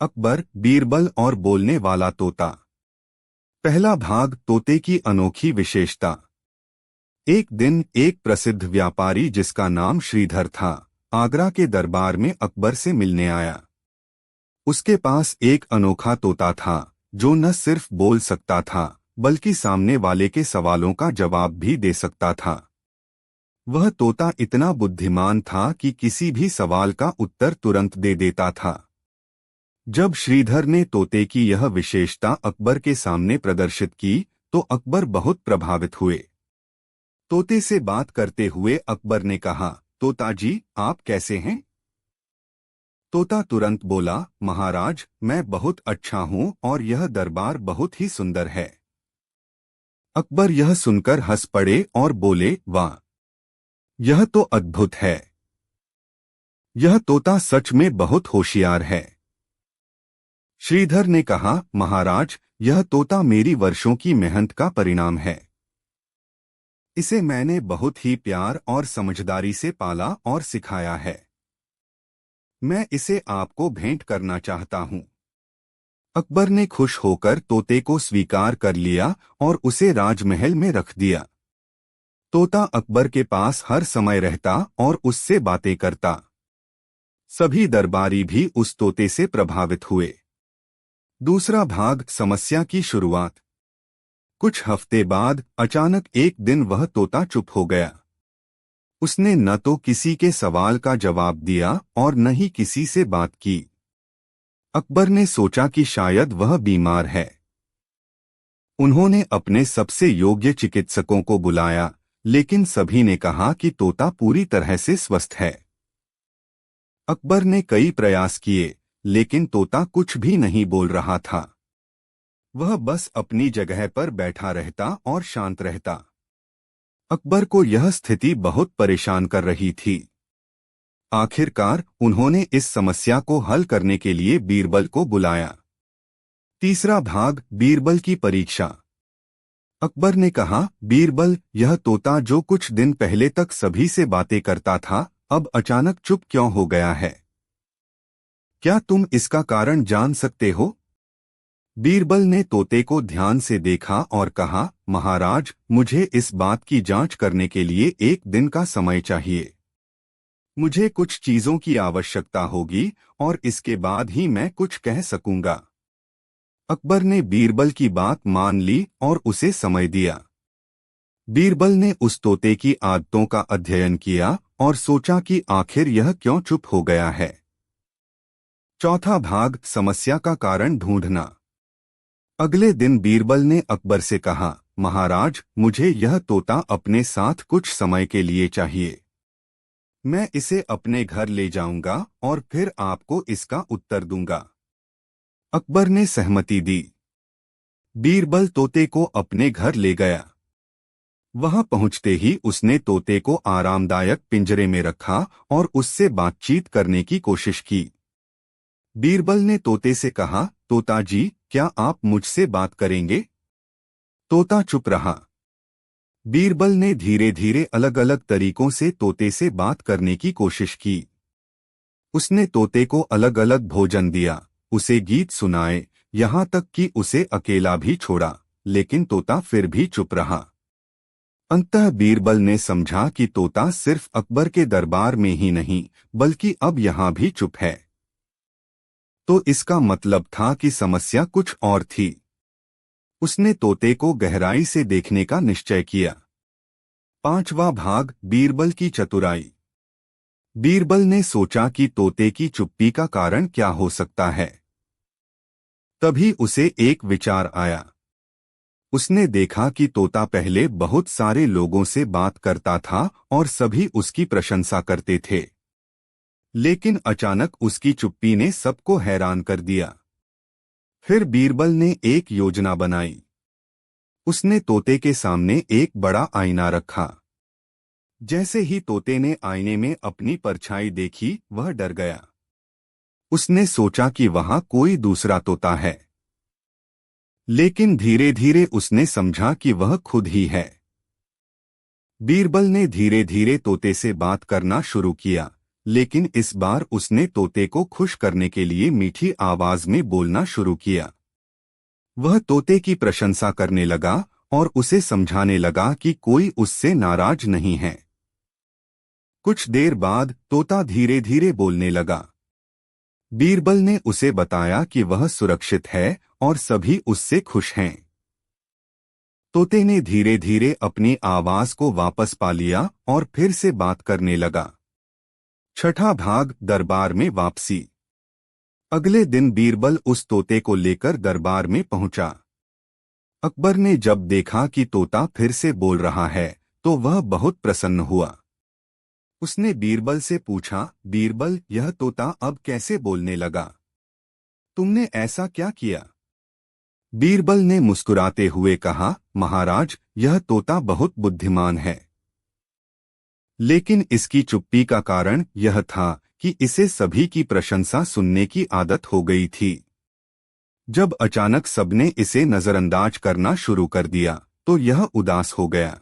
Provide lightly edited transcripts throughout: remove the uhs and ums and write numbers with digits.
अकबर, बीरबल और बोलने वाला तोता। पहला भाग, तोते की अनोखी विशेषता। एक दिन एक प्रसिद्ध व्यापारी जिसका नाम श्रीधर था, आगरा के दरबार में अकबर से मिलने आया। उसके पास एक अनोखा तोता था जो न सिर्फ बोल सकता था बल्कि सामने वाले के सवालों का जवाब भी दे सकता था। वह तोता इतना बुद्धिमान था कि किसी भी सवाल का उत्तर तुरंत दे देता था। जब श्रीधर ने तोते की यह विशेषता अकबर के सामने प्रदर्शित की तो अकबर बहुत प्रभावित हुए। तोते से बात करते हुए अकबर ने कहा, तोता जी, आप कैसे हैं? तोता तुरंत बोला, महाराज, मैं बहुत अच्छा हूँ और यह दरबार बहुत ही सुंदर है। अकबर यह सुनकर हंस पड़े और बोले, वाह, यह तो अद्भुत है। यह तोता सच में बहुत होशियार है। श्रीधर ने कहा, महाराज, यह तोता मेरी वर्षों की मेहनत का परिणाम है। इसे मैंने बहुत ही प्यार और समझदारी से पाला और सिखाया है। मैं इसे आपको भेंट करना चाहता हूँ। अकबर ने खुश होकर तोते को स्वीकार कर लिया और उसे राजमहल में रख दिया। तोता अकबर के पास हर समय रहता और उससे बातें करता। सभी दरबारी भी उस तोते से प्रभावित हुए। दूसरा भाग, समस्या की शुरुआत। कुछ हफ्ते बाद अचानक एक दिन वह तोता चुप हो गया। उसने न तो किसी के सवाल का जवाब दिया और न ही किसी से बात की। अकबर ने सोचा कि शायद वह बीमार है। उन्होंने अपने सबसे योग्य चिकित्सकों को बुलाया, लेकिन सभी ने कहा कि तोता पूरी तरह से स्वस्थ है। अकबर ने कई प्रयास किए, लेकिन तोता कुछ भी नहीं बोल रहा था। वह बस अपनी जगह पर बैठा रहता और शांत रहता। अकबर को यह स्थिति बहुत परेशान कर रही थी। आखिरकार उन्होंने इस समस्या को हल करने के लिए बीरबल को बुलाया। तीसरा भाग, बीरबल की परीक्षा। अकबर ने कहा, बीरबल, यह तोता जो कुछ दिन पहले तक सभी से बातें करता था, अब अचानक चुप क्यों हो गया है? क्या तुम इसका कारण जान सकते हो? बीरबल ने तोते को ध्यान से देखा और कहा, महाराज, मुझे इस बात की जांच करने के लिए एक दिन का समय चाहिए। मुझे कुछ चीजों की आवश्यकता होगी और इसके बाद ही मैं कुछ कह सकूंगा। अकबर ने बीरबल की बात मान ली और उसे समय दिया। बीरबल ने उस तोते की आदतों का अध्ययन किया और सोचा कि आखिर यह क्यों चुप हो गया है। चौथा भाग, समस्या का कारण ढूंढना। अगले दिन बीरबल ने अकबर से कहा, महाराज, मुझे यह तोता अपने साथ कुछ समय के लिए चाहिए। मैं इसे अपने घर ले जाऊंगा और फिर आपको इसका उत्तर दूंगा। अकबर ने सहमति दी। बीरबल तोते को अपने घर ले गया। वहां पहुंचते ही उसने तोते को आरामदायक पिंजरे में रखा और उससे बातचीत करने की कोशिश की। बीरबल ने तोते से कहा, तोता जी, क्या आप मुझसे बात करेंगे? तोता चुप रहा। बीरबल ने धीरे धीरे अलग अलग तरीकों से तोते से बात करने की कोशिश की। उसने तोते को अलग अलग भोजन दिया, उसे गीत सुनाए, यहाँ तक कि उसे अकेला भी छोड़ा, लेकिन तोता फिर भी चुप रहा। अंततः बीरबल ने समझा कि तोता सिर्फ अकबर के दरबार में ही नहीं बल्कि अब यहाँ भी चुप है। तो इसका मतलब था कि समस्या कुछ और थी। उसने तोते को गहराई से देखने का निश्चय किया। पांचवा भाग, बीरबल की चतुराई। बीरबल ने सोचा कि तोते की चुप्पी का कारण क्या हो सकता है। तभी उसे एक विचार आया। उसने देखा कि तोता पहले बहुत सारे लोगों से बात करता था और सभी उसकी प्रशंसा करते थे, लेकिन अचानक उसकी चुप्पी ने सबको हैरान कर दिया। फिर बीरबल ने एक योजना बनाई। उसने तोते के सामने एक बड़ा आईना रखा। जैसे ही तोते ने आईने में अपनी परछाई देखी, वह डर गया। उसने सोचा कि वहां कोई दूसरा तोता है, लेकिन धीरे धीरे उसने समझा कि वह खुद ही है। बीरबल ने धीरे धीरे तोते से बात करना शुरू किया, लेकिन इस बार उसने तोते को खुश करने के लिए मीठी आवाज में बोलना शुरू किया। वह तोते की प्रशंसा करने लगा और उसे समझाने लगा कि कोई उससे नाराज नहीं है। कुछ देर बाद तोता धीरे धीरे बोलने लगा। बीरबल ने उसे बताया कि वह सुरक्षित है और सभी उससे खुश हैं। तोते ने धीरे धीरे अपनी आवाज को वापस पा लिया और फिर से बात करने लगा। छठा भाग, दरबार में वापसी। अगले दिन बीरबल उस तोते को लेकर दरबार में पहुंचा। अकबर ने जब देखा कि तोता फिर से बोल रहा है तो वह बहुत प्रसन्न हुआ। उसने बीरबल से पूछा, बीरबल, यह तोता अब कैसे बोलने लगा? तुमने ऐसा क्या किया? बीरबल ने मुस्कुराते हुए कहा, महाराज, यह तोता बहुत बुद्धिमान है। लेकिन इसकी चुप्पी का कारण यह था कि इसे सभी की प्रशंसा सुनने की आदत हो गई थी। जब अचानक सबने इसे नजरअंदाज करना शुरू कर दिया तो यह उदास हो गया।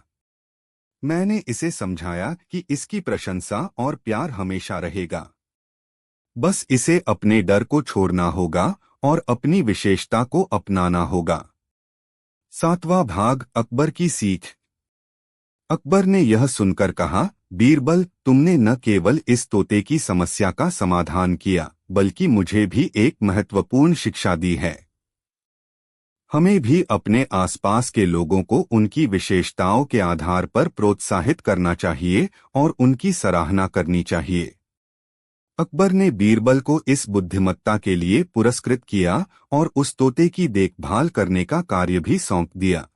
मैंने इसे समझाया कि इसकी प्रशंसा और प्यार हमेशा रहेगा। बस इसे अपने डर को छोड़ना होगा और अपनी विशेषता को अपनाना होगा। सातवां भाग, अकबर की सीख। अकबर ने यह सुनकर कहा, बीरबल, तुमने न केवल इस तोते की समस्या का समाधान किया बल्कि मुझे भी एक महत्वपूर्ण शिक्षा दी है। हमें भी अपने आसपास के लोगों को उनकी विशेषताओं के आधार पर प्रोत्साहित करना चाहिए और उनकी सराहना करनी चाहिए। अकबर ने बीरबल को इस बुद्धिमत्ता के लिए पुरस्कृत किया और उस तोते की देखभाल करने का कार्य भी सौंप दिया।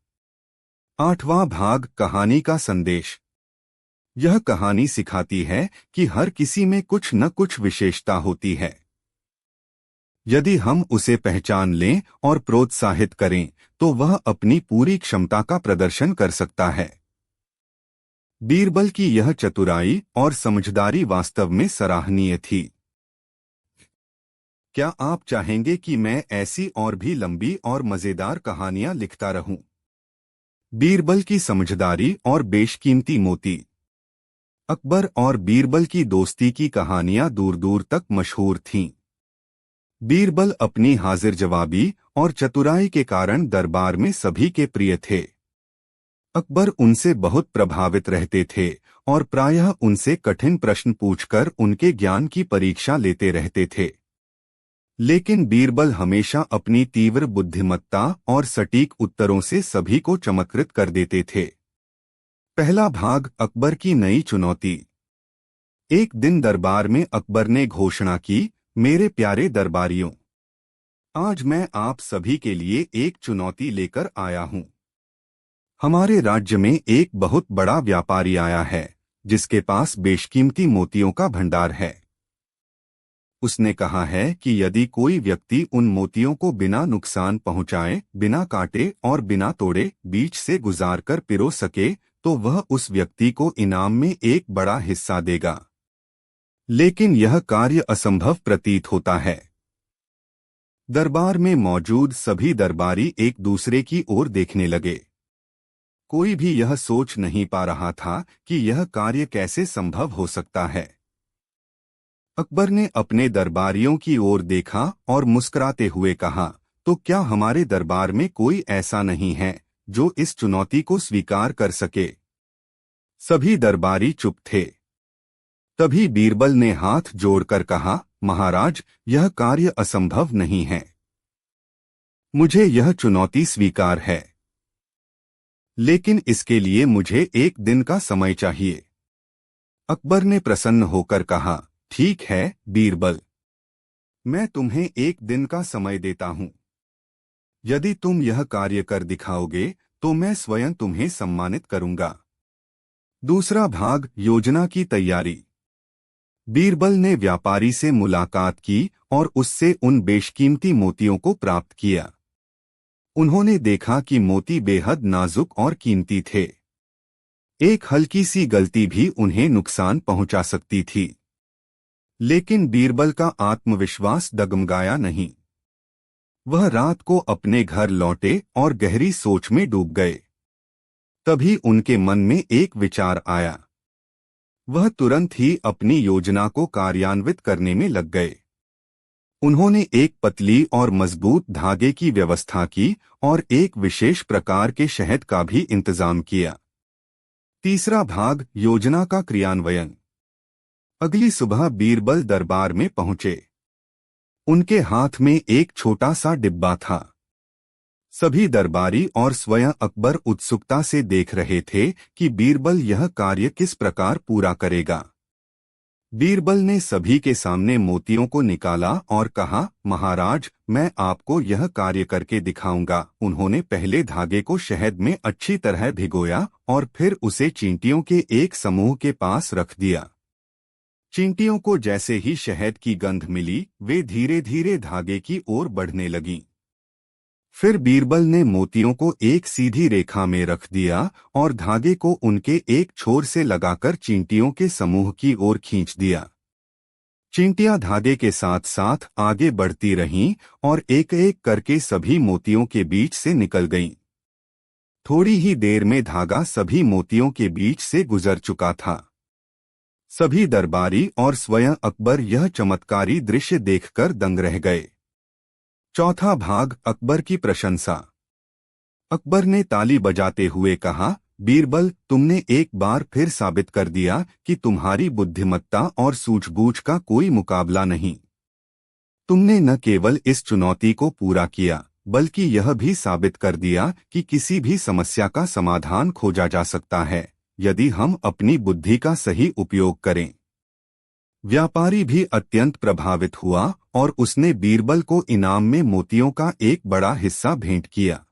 आठवां भाग, कहानी का संदेश। यह कहानी सिखाती है कि हर किसी में कुछ न कुछ विशेषता होती है। यदि हम उसे पहचान लें और प्रोत्साहित करें तो वह अपनी पूरी क्षमता का प्रदर्शन कर सकता है। बीरबल की यह चतुराई और समझदारी वास्तव में सराहनीय थी। क्या आप चाहेंगे कि मैं ऐसी और भी लंबी और मजेदार कहानियां लिखता रहूं? बीरबल की समझदारी और बेशकीमती मोती। अकबर और बीरबल की दोस्ती की कहानियां दूर दूर तक मशहूर थीं। बीरबल अपनी हाजिर जवाबी और चतुराई के कारण दरबार में सभी के प्रिय थे। अकबर उनसे बहुत प्रभावित रहते थे और प्रायः उनसे कठिन प्रश्न पूछकर उनके ज्ञान की परीक्षा लेते रहते थे। लेकिन बीरबल हमेशा अपनी तीव्र बुद्धिमत्ता और सटीक उत्तरों से सभी को चमत्कृत कर देते थे। पहला भाग, अकबर की नई चुनौती। एक दिन दरबार में अकबर ने घोषणा की, मेरे प्यारे दरबारियों, आज मैं आप सभी के लिए एक चुनौती लेकर आया हूं। हमारे राज्य में एक बहुत बड़ा व्यापारी आया है जिसके पास बेशकीमती मोतियों का भंडार है। उसने कहा है कि यदि कोई व्यक्ति उन मोतियों को बिना नुकसान पहुंचाए, बिना काटे और बिना तोड़े बीच से गुजार कर पिरो सके तो वह उस व्यक्ति को इनाम में एक बड़ा हिस्सा देगा। लेकिन यह कार्य असंभव प्रतीत होता है। दरबार में मौजूद सभी दरबारी एक दूसरे की ओर देखने लगे। कोई भी यह सोच नहीं पा रहा था कि यह कार्य कैसे संभव हो सकता है। अकबर ने अपने दरबारियों की ओर देखा और मुस्कुराते हुए कहा, तो क्या हमारे दरबार में कोई ऐसा नहीं है जो इस चुनौती को स्वीकार कर सके? सभी दरबारी चुप थे। तभी बीरबल ने हाथ जोड़कर कहा, महाराज, यह कार्य असंभव नहीं है। मुझे यह चुनौती स्वीकार है, लेकिन इसके लिए मुझे एक दिन का समय चाहिए। अकबर ने प्रसन्न होकर कहा, ठीक है बीरबल, मैं तुम्हें एक दिन का समय देता हूं। यदि तुम यह कार्य कर दिखाओगे तो मैं स्वयं तुम्हें सम्मानित करूंगा। दूसरा भाग, योजना की तैयारी। बीरबल ने व्यापारी से मुलाकात की और उससे उन बेशकीमती मोतियों को प्राप्त किया। उन्होंने देखा कि मोती बेहद नाजुक और कीमती थे। एक हल्की सी गलती भी उन्हें नुकसान पहुंचा सकती थी। लेकिन बीरबल का आत्मविश्वास डगमगाया नहीं। वह रात को अपने घर लौटे और गहरी सोच में डूब गए। तभी उनके मन में एक विचार आया। वह तुरंत ही अपनी योजना को कार्यान्वित करने में लग गए। उन्होंने एक पतली और मजबूत धागे की व्यवस्था की और एक विशेष प्रकार के शहद का भी इंतजाम किया। तीसरा भाग, योजना का क्रियान्वयन। अगली सुबह बीरबल दरबार में पहुंचे। उनके हाथ में एक छोटा सा डिब्बा था। सभी दरबारी और स्वयं अकबर उत्सुकता से देख रहे थे कि बीरबल यह कार्य किस प्रकार पूरा करेगा। बीरबल ने सभी के सामने मोतियों को निकाला और कहा, महाराज, मैं आपको यह कार्य करके दिखाऊंगा। उन्होंने पहले धागे को शहद में अच्छी तरह भिगोया और फिर उसे चींटियों के एक समूह के पास रख दिया। चींटियों को जैसे ही शहद की गंध मिली, वे धीरे धीरे धागे की ओर बढ़ने लगीं। फिर बीरबल ने मोतियों को एक सीधी रेखा में रख दिया और धागे को उनके एक छोर से लगाकर चींटियों के समूह की ओर खींच दिया। चींटियां धागे के साथ साथ आगे बढ़ती रहीं और एक एक करके सभी मोतियों के बीच से निकल गईं। थोड़ी ही देर में धागा सभी मोतियों के बीच से गुजर चुका था। सभी दरबारी और स्वयं अकबर यह चमत्कारी दृश्य देखकर दंग रह गए। चौथा भाग, अकबर की प्रशंसा। अकबर ने ताली बजाते हुए कहा, बीरबल, तुमने एक बार फिर साबित कर दिया कि तुम्हारी बुद्धिमत्ता और सूझबूझ का कोई मुकाबला नहीं। तुमने न केवल इस चुनौती को पूरा किया, बल्कि यह भी साबित कर दिया कि किसी भी समस्या का समाधान खोजा जा सकता है, यदि हम अपनी बुद्धि का सही उपयोग करें। व्यापारी भी अत्यंत प्रभावित हुआ और उसने बीरबल को इनाम में मोतियों का एक बड़ा हिस्सा भेंट किया।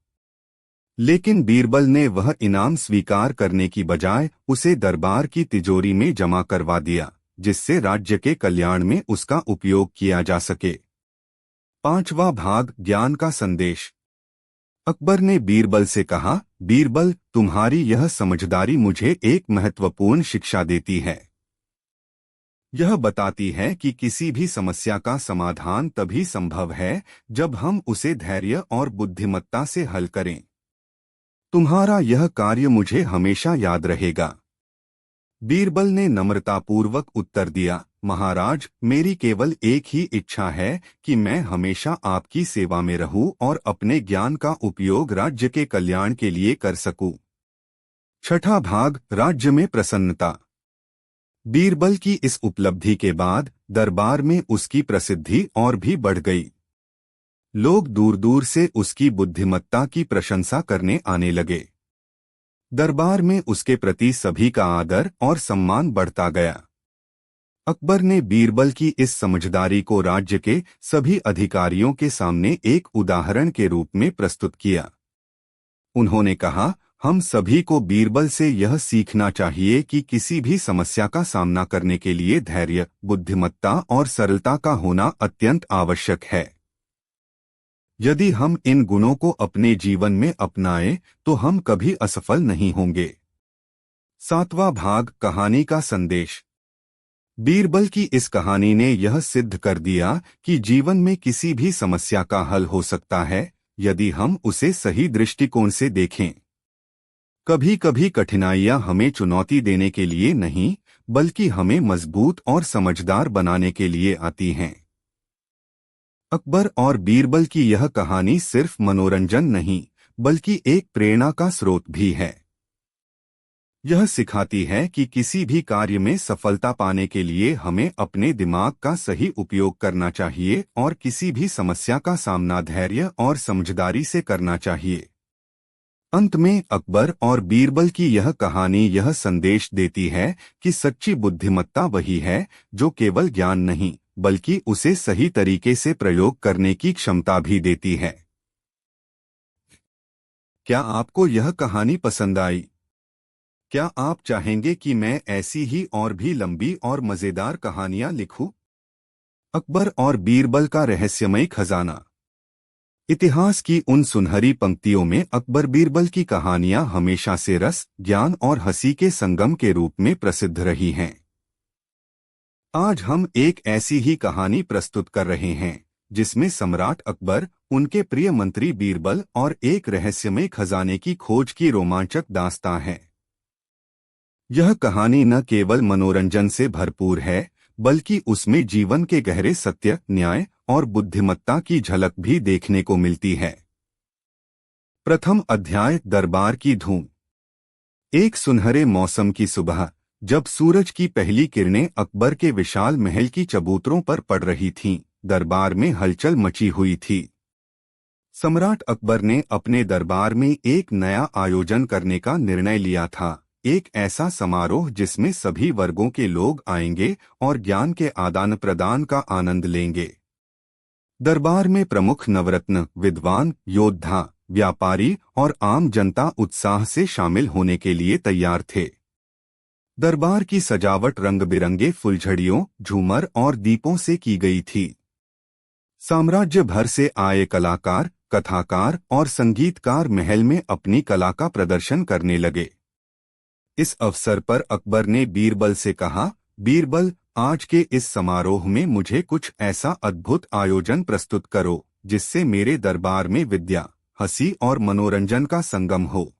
लेकिन बीरबल ने वह इनाम स्वीकार करने की बजाय उसे दरबार की तिजोरी में जमा करवा दिया, जिससे राज्य के कल्याण में उसका उपयोग किया जा सके। पांचवा भाग, ज्ञान का संदेश। अकबर ने बीरबल से कहा, बीरबल, तुम्हारी यह समझदारी मुझे एक महत्वपूर्ण शिक्षा देती है। यह बताती है कि किसी भी समस्या का समाधान तभी संभव है जब हम उसे धैर्य और बुद्धिमत्ता से हल करें। तुम्हारा यह कार्य मुझे हमेशा याद रहेगा। बीरबल ने नम्रतापूर्वक उत्तर दिया, महाराज, मेरी केवल एक ही इच्छा है कि मैं हमेशा आपकी सेवा में रहूं और अपने ज्ञान का उपयोग राज्य के कल्याण के लिए कर सकूं। छठा भाग, राज्य में प्रसन्नता। बीरबल की इस उपलब्धि के बाद दरबार में उसकी प्रसिद्धि और भी बढ़ गई। लोग दूर दूर से उसकी बुद्धिमत्ता की प्रशंसा करने आने लगे। दरबार में उसके प्रति सभी का आदर और सम्मान बढ़ता गया। अकबर ने बीरबल की इस समझदारी को राज्य के सभी अधिकारियों के सामने एक उदाहरण के रूप में प्रस्तुत किया। उन्होंने कहा, हम सभी को बीरबल से यह सीखना चाहिए कि किसी भी समस्या का सामना करने के लिए धैर्य, बुद्धिमत्ता और सरलता का होना अत्यंत आवश्यक है। यदि हम इन गुणों को अपने जीवन में अपनाएं, तो हम कभी असफल नहीं होंगे। सातवां भाग, कहानी का संदेश। बीरबल की इस कहानी ने यह सिद्ध कर दिया कि जीवन में किसी भी समस्या का हल हो सकता है, यदि हम उसे सही दृष्टिकोण से देखें। कभी कभी कठिनाइयां हमें चुनौती देने के लिए नहीं, बल्कि हमें मजबूत और समझदार बनाने के लिए आती हैं। अकबर और बीरबल की यह कहानी सिर्फ मनोरंजन नहीं, बल्कि एक प्रेरणा का स्रोत भी है। यह सिखाती है कि किसी भी कार्य में सफलता पाने के लिए हमें अपने दिमाग का सही उपयोग करना चाहिए और किसी भी समस्या का सामना धैर्य और समझदारी से करना चाहिए। अंत में अकबर और बीरबल की यह कहानी यह संदेश देती है कि सच्ची बुद्धिमत्ता वही है जो केवल ज्ञान नहीं, बल्कि उसे सही तरीके से प्रयोग करने की क्षमता भी देती है। क्या आपको यह कहानी पसंद आई? क्या आप चाहेंगे कि मैं ऐसी ही और भी लंबी और मजेदार कहानियां लिखूं? अकबर और बीरबल का रहस्यमय खजाना। इतिहास की उन सुनहरी पंक्तियों में अकबर बीरबल की कहानियां हमेशा से रस, ज्ञान और हंसी के संगम के रूप में प्रसिद्ध रही हैं। आज हम एक ऐसी ही कहानी प्रस्तुत कर रहे हैं, जिसमें सम्राट अकबर, उनके प्रिय मंत्री बीरबल और एक रहस्यमय खजाने की खोज की रोमांचक दास्तां है। यह कहानी न केवल मनोरंजन से भरपूर है, बल्कि उसमें जीवन के गहरे सत्य, न्याय और बुद्धिमत्ता की झलक भी देखने को मिलती है। प्रथम अध्याय, दरबार की धूम। एक सुनहरे मौसम की सुबह, जब सूरज की पहली किरणें अकबर के विशाल महल की चबूतरों पर पड़ रही थीं, दरबार में हलचल मची हुई थी। सम्राट अकबर ने अपने दरबार में एक नया आयोजन करने का निर्णय लिया था, एक ऐसा समारोह जिसमें सभी वर्गों के लोग आएंगे और ज्ञान के आदान प्रदान का आनंद लेंगे। दरबार में प्रमुख नवरत्न, विद्वान, योद्धा, व्यापारी और आम जनता उत्साह से शामिल होने के लिए तैयार थे। दरबार की सजावट रंग बिरंगे फुलझड़ियों, झूमर और दीपों से की गई थी। साम्राज्य भर से आए कलाकार, कथाकार और संगीतकार महल में अपनी कला का प्रदर्शन करने लगे। इस अवसर पर अकबर ने बीरबल से कहा, बीरबल, आज के इस समारोह में मुझे कुछ ऐसा अद्भुत आयोजन प्रस्तुत करो जिससे मेरे दरबार में विद्या, हंसी और मनोरंजन का संगम हो।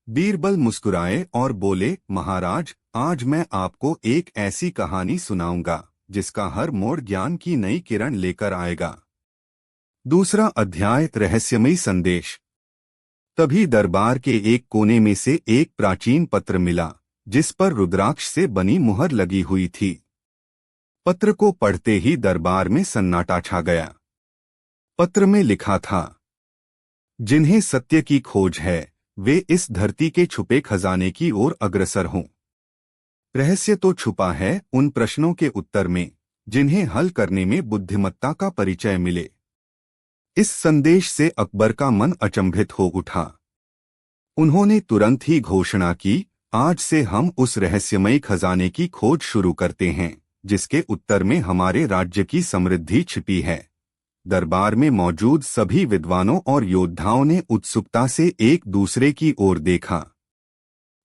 बीरबल मुस्कुराए और बोले, महाराज, आज मैं आपको एक ऐसी कहानी सुनाऊंगा जिसका हर मोड़ ज्ञान की नई किरण लेकर आएगा। दूसरा अध्याय, रहस्यमयी संदेश। तभी दरबार के एक कोने में से एक प्राचीन पत्र मिला, जिस पर रुद्राक्ष से बनी मुहर लगी हुई थी। पत्र को पढ़ते ही दरबार में सन्नाटा छा गया। पत्र में लिखा था, जिन्हें सत्य की खोज है, वे इस धरती के छुपे खजाने की ओर अग्रसर हों। रहस्य तो छुपा है उन प्रश्नों के उत्तर में, जिन्हें हल करने में बुद्धिमत्ता का परिचय मिले। इस संदेश से अकबर का मन अचंभित हो उठा। उन्होंने तुरंत ही घोषणा की, आज से हम उस रहस्यमयी खजाने की खोज शुरू करते हैं, जिसके उत्तर में हमारे राज्य की समृद्धि छिपी है। दरबार में मौजूद सभी विद्वानों और योद्धाओं ने उत्सुकता से एक दूसरे की ओर देखा।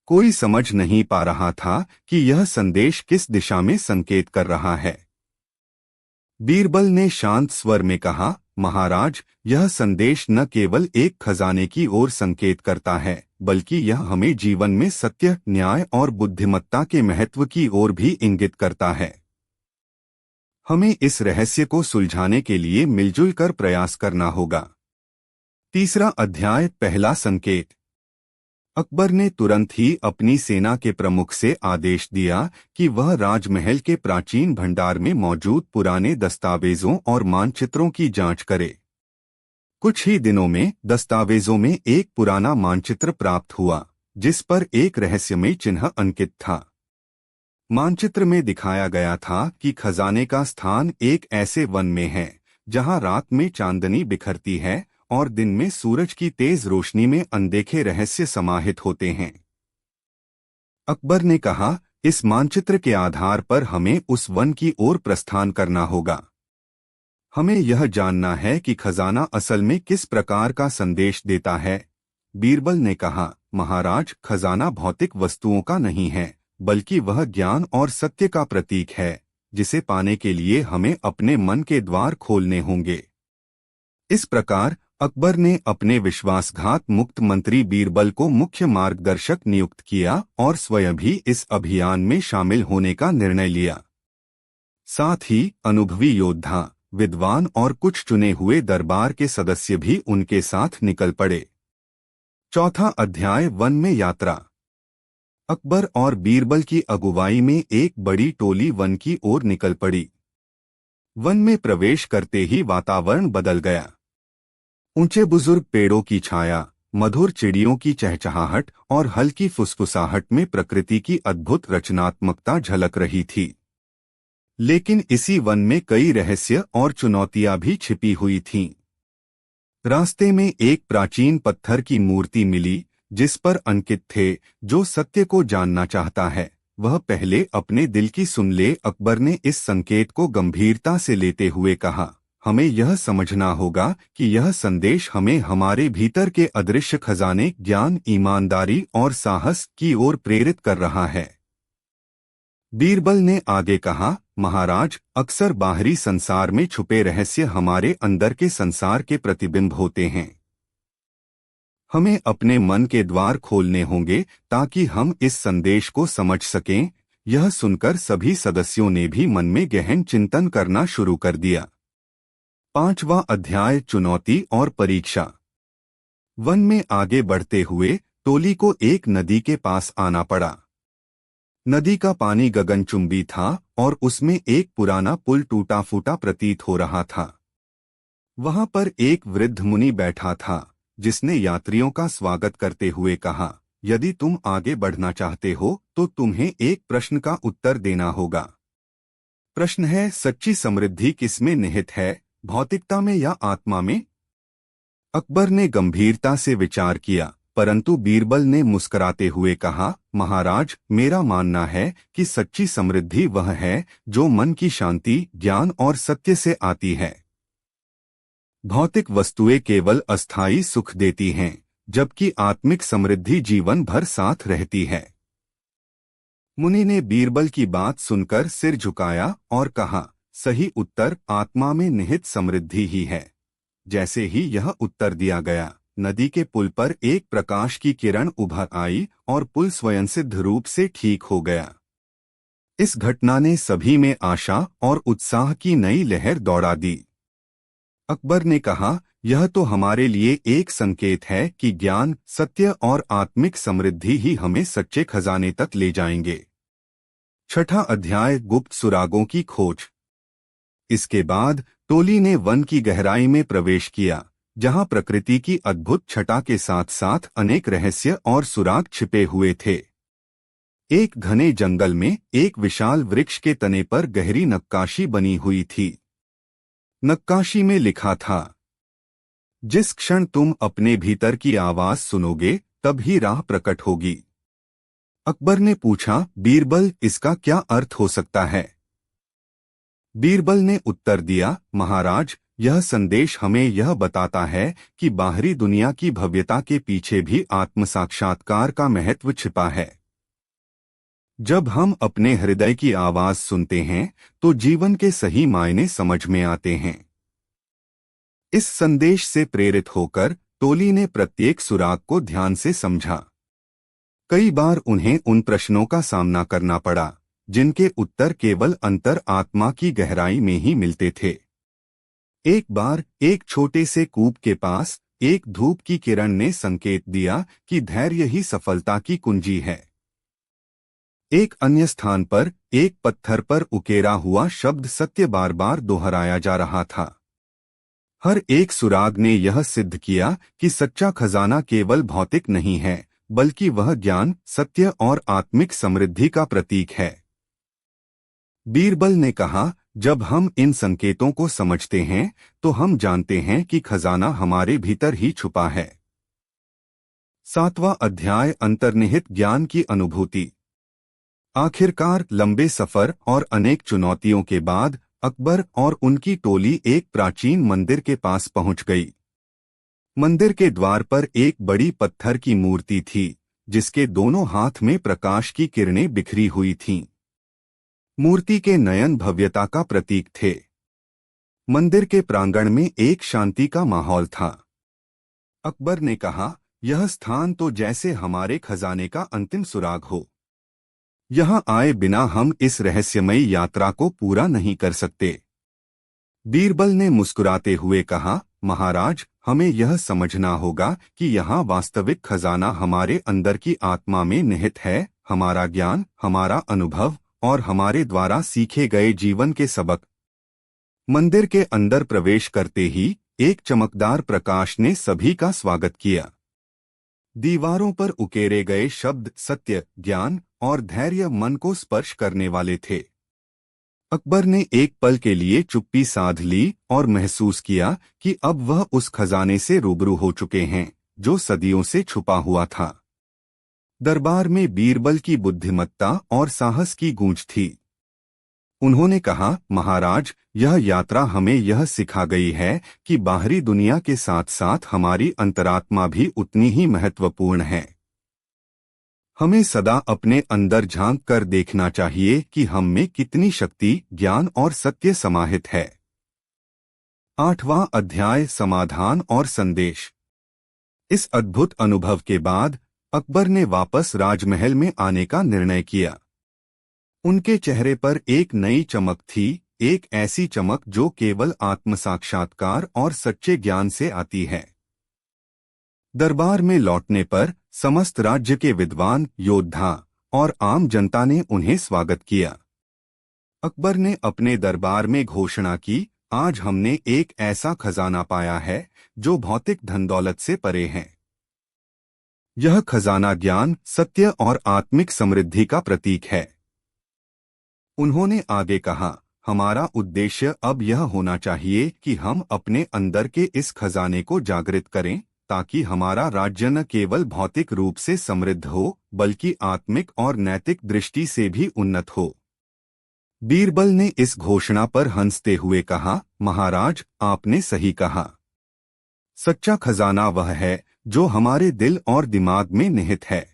कोई समझ नहीं पा रहा था कि यह संदेश किस दिशा में संकेत कर रहा है। बीरबल ने शांत स्वर में कहा, महाराज, यह संदेश न केवल एक खजाने की ओर संकेत करता है, बल्कि यह हमें जीवन में सत्य, न्याय और बुद्धिमत्ता के महत्व की ओर भी इंगित करता है। हमें इस रहस्य को सुलझाने के लिए मिलजुल कर प्रयास करना होगा। तीसरा अध्याय, पहला संकेत। अकबर ने तुरंत ही अपनी सेना के प्रमुख से आदेश दिया कि वह राजमहल के प्राचीन भंडार में मौजूद पुराने दस्तावेजों और मानचित्रों की जांच करे। कुछ ही दिनों में दस्तावेजों में एक पुराना मानचित्र प्राप्त हुआ, जिस पर एक रहस्यमय चिन्ह अंकित था। मानचित्र में दिखाया गया था कि खजाने का स्थान एक ऐसे वन में है, जहां रात में चांदनी बिखरती है और दिन में सूरज की तेज रोशनी में अनदेखे रहस्य समाहित होते हैं। अकबर ने कहा, इस मानचित्र के आधार पर हमें उस वन की ओर प्रस्थान करना होगा। हमें यह जानना है कि खजाना असल में किस प्रकार का संदेश देता है। बीरबल ने कहा, महाराज, खजाना भौतिक वस्तुओं का नहीं है, बल्कि वह ज्ञान और सत्य का प्रतीक है, जिसे पाने के लिए हमें अपने मन के द्वार खोलने होंगे। इस प्रकार अकबर ने अपने विश्वासघात मुक्त मंत्री बीरबल को मुख्य मार्गदर्शक नियुक्त किया और स्वयं भी इस अभियान में शामिल होने का निर्णय लिया। साथ ही अनुभवी योद्धा, विद्वान और कुछ चुने हुए दरबार के सदस्य भी उनके साथ निकल पड़े। चौथा अध्याय, वन में यात्रा। अकबर और बीरबल की अगुवाई में एक बड़ी टोली वन की ओर निकल पड़ी। वन में प्रवेश करते ही वातावरण बदल गया। ऊंचे बुजुर्ग पेड़ों की छाया, मधुर चिड़ियों की चहचहाहट और हल्की फुसफुसाहट में प्रकृति की अद्भुत रचनात्मकता झलक रही थी। लेकिन इसी वन में कई रहस्य और चुनौतियां भी छिपी हुई थीं। रास्ते में एक प्राचीन पत्थर की मूर्ति मिली, जिस पर अंकित थे, जो सत्य को जानना चाहता है वह पहले अपने दिल की सुन ले। अकबर ने इस संकेत को गंभीरता से लेते हुए कहा, हमें यह समझना होगा कि यह संदेश हमें हमारे भीतर के अदृश्य खजाने, ज्ञान, ईमानदारी और साहस की ओर प्रेरित कर रहा है। बीरबल ने आगे कहा, महाराज, अक्सर बाहरी संसार में छुपे रहस्य हमारे अंदर के संसार के प्रतिबिंब होते हैं। हमें अपने मन के द्वार खोलने होंगे ताकि हम इस संदेश को समझ सकें। यह सुनकर सभी सदस्यों ने भी मन में गहन चिंतन करना शुरू कर दिया। 5वां अध्याय, चुनौती और परीक्षा। वन में आगे बढ़ते हुए टोली को एक नदी के पास आना पड़ा। नदी का पानी गगनचुंबी था और उसमें एक पुराना पुल टूटा फूटा प्रतीत हो रहा था। वहां पर एक वृद्ध मुनि बैठा था जिसने यात्रियों का स्वागत करते हुए कहा, यदि तुम आगे बढ़ना चाहते हो तो तुम्हें एक प्रश्न का उत्तर देना होगा। प्रश्न है, सच्ची समृद्धि किसमें निहित है, भौतिकता में या आत्मा में? अकबर ने गंभीरता से विचार किया, परंतु बीरबल ने मुस्कुराते हुए कहा, महाराज, मेरा मानना है कि सच्ची समृद्धि वह है जो मन की शांति, ज्ञान और सत्य से आती है। भौतिक वस्तुएं केवल अस्थायी सुख देती हैं, जबकि आत्मिक समृद्धि जीवन भर साथ रहती है। मुनि ने बीरबल की बात सुनकर सिर झुकाया और कहा, सही उत्तर आत्मा में निहित समृद्धि ही है। जैसे ही यह उत्तर दिया गया, नदी के पुल पर एक प्रकाश की किरण उभर आई और पुल स्वयंसिद्ध रूप से ठीक हो गया। इस घटना ने सभी में आशा और उत्साह की नई लहर दौड़ा दी। अकबर ने कहा, यह तो हमारे लिए एक संकेत है कि ज्ञान, सत्य और आत्मिक समृद्धि ही हमें सच्चे खजाने तक ले जाएंगे। 6वां अध्याय, गुप्त सुरागों की खोज। इसके बाद टोली ने वन की गहराई में प्रवेश किया, जहां प्रकृति की अद्भुत छटा के साथ साथ अनेक रहस्य और सुराग छिपे हुए थे। एक घने जंगल में एक विशाल वृक्ष के तने पर गहरी नक्काशी बनी हुई थी। नक्काशी में लिखा था, जिस क्षण तुम अपने भीतर की आवाज सुनोगे तभी राह प्रकट होगी। अकबर ने पूछा, बीरबल, इसका क्या अर्थ हो सकता है? बीरबल ने उत्तर दिया, महाराज, यह संदेश हमें यह बताता है कि बाहरी दुनिया की भव्यता के पीछे भी आत्म साक्षात्कार का महत्व छिपा है। जब हम अपने हृदय की आवाज सुनते हैं तो जीवन के सही मायने समझ में आते हैं। इस संदेश से प्रेरित होकर टोली ने प्रत्येक सुराग को ध्यान से समझा। कई बार उन्हें उन प्रश्नों का सामना करना पड़ा जिनके उत्तर केवल अंतर आत्मा की गहराई में ही मिलते थे। एक बार एक छोटे से कूप के पास एक धूप की किरण ने संकेत दिया कि धैर्य ही सफलता की कुंजी है। एक अन्य स्थान पर एक पत्थर पर उकेरा हुआ शब्द सत्य बार बार दोहराया जा रहा था। हर एक सुराग ने यह सिद्ध किया कि सच्चा खजाना केवल भौतिक नहीं है, बल्कि वह ज्ञान, सत्य और आत्मिक समृद्धि का प्रतीक है। बीरबल ने कहा, जब हम इन संकेतों को समझते हैं तो हम जानते हैं कि खजाना हमारे भीतर ही छुपा है। 7वां अध्याय, अंतर्निहित ज्ञान की अनुभूति। आखिरकार लंबे सफर और अनेक चुनौतियों के बाद अकबर और उनकी टोली एक प्राचीन मंदिर के पास पहुंच गई। मंदिर के द्वार पर एक बड़ी पत्थर की मूर्ति थी, जिसके दोनों हाथ में प्रकाश की किरणें बिखरी हुई थीं। मूर्ति के नयन भव्यता का प्रतीक थे। मंदिर के प्रांगण में एक शांति का माहौल था। अकबर ने कहा, यह स्थान तो जैसे हमारे खजाने का अंतिम सुराग हो। यहाँ आए बिना हम इस रहस्यमयी यात्रा को पूरा नहीं कर सकते। बीरबल ने मुस्कुराते हुए कहा, महाराज, हमें यह समझना होगा कि यहाँ वास्तविक खजाना हमारे अंदर की आत्मा में निहित है, हमारा ज्ञान, हमारा अनुभव और हमारे द्वारा सीखे गए जीवन के सबक। मंदिर के अंदर प्रवेश करते ही एक चमकदार प्रकाश ने सभी का स्वागत किया। दीवारों पर उकेरे गए शब्द सत्य, ज्ञान और धैर्य मन को स्पर्श करने वाले थे। अकबर ने एक पल के लिए चुप्पी साध ली और महसूस किया कि अब वह उस खजाने से रूबरू हो चुके हैं जो सदियों से छुपा हुआ था। दरबार में बीरबल की बुद्धिमत्ता और साहस की गूंज थी। उन्होंने कहा, महाराज, यह यात्रा हमें यह सिखा गई है कि बाहरी दुनिया के साथ साथ हमारी अंतरात्मा भी उतनी ही महत्वपूर्ण है। हमें सदा अपने अंदर झांक कर देखना चाहिए कि हम में कितनी शक्ति, ज्ञान और सत्य समाहित है। 8वां अध्याय, समाधान और संदेश। इस अद्भुत अनुभव के बाद अकबर ने वापस राजमहल में आने का निर्णय किया। उनके चेहरे पर एक नई चमक थी, एक ऐसी चमक जो केवल आत्मसाक्षात्कार और सच्चे ज्ञान से आती है। दरबार में लौटने पर समस्त राज्य के विद्वान, योद्धा और आम जनता ने उन्हें स्वागत किया। अकबर ने अपने दरबार में घोषणा की, आज हमने एक ऐसा खजाना पाया है जो भौतिक धन दौलत से परे है। यह खजाना ज्ञान, सत्य और आत्मिक समृद्धि का प्रतीक है। उन्होंने आगे कहा, हमारा उद्देश्य अब यह होना चाहिए कि हम अपने अंदर के इस खजाने को जागृत करें, ताकि हमारा राज्य न केवल भौतिक रूप से समृद्ध हो, बल्कि आत्मिक और नैतिक दृष्टि से भी उन्नत हो। बीरबल ने इस घोषणा पर हंसते हुए कहा, महाराज, आपने सही कहा। सच्चा खजाना वह है जो हमारे दिल और दिमाग में निहित है।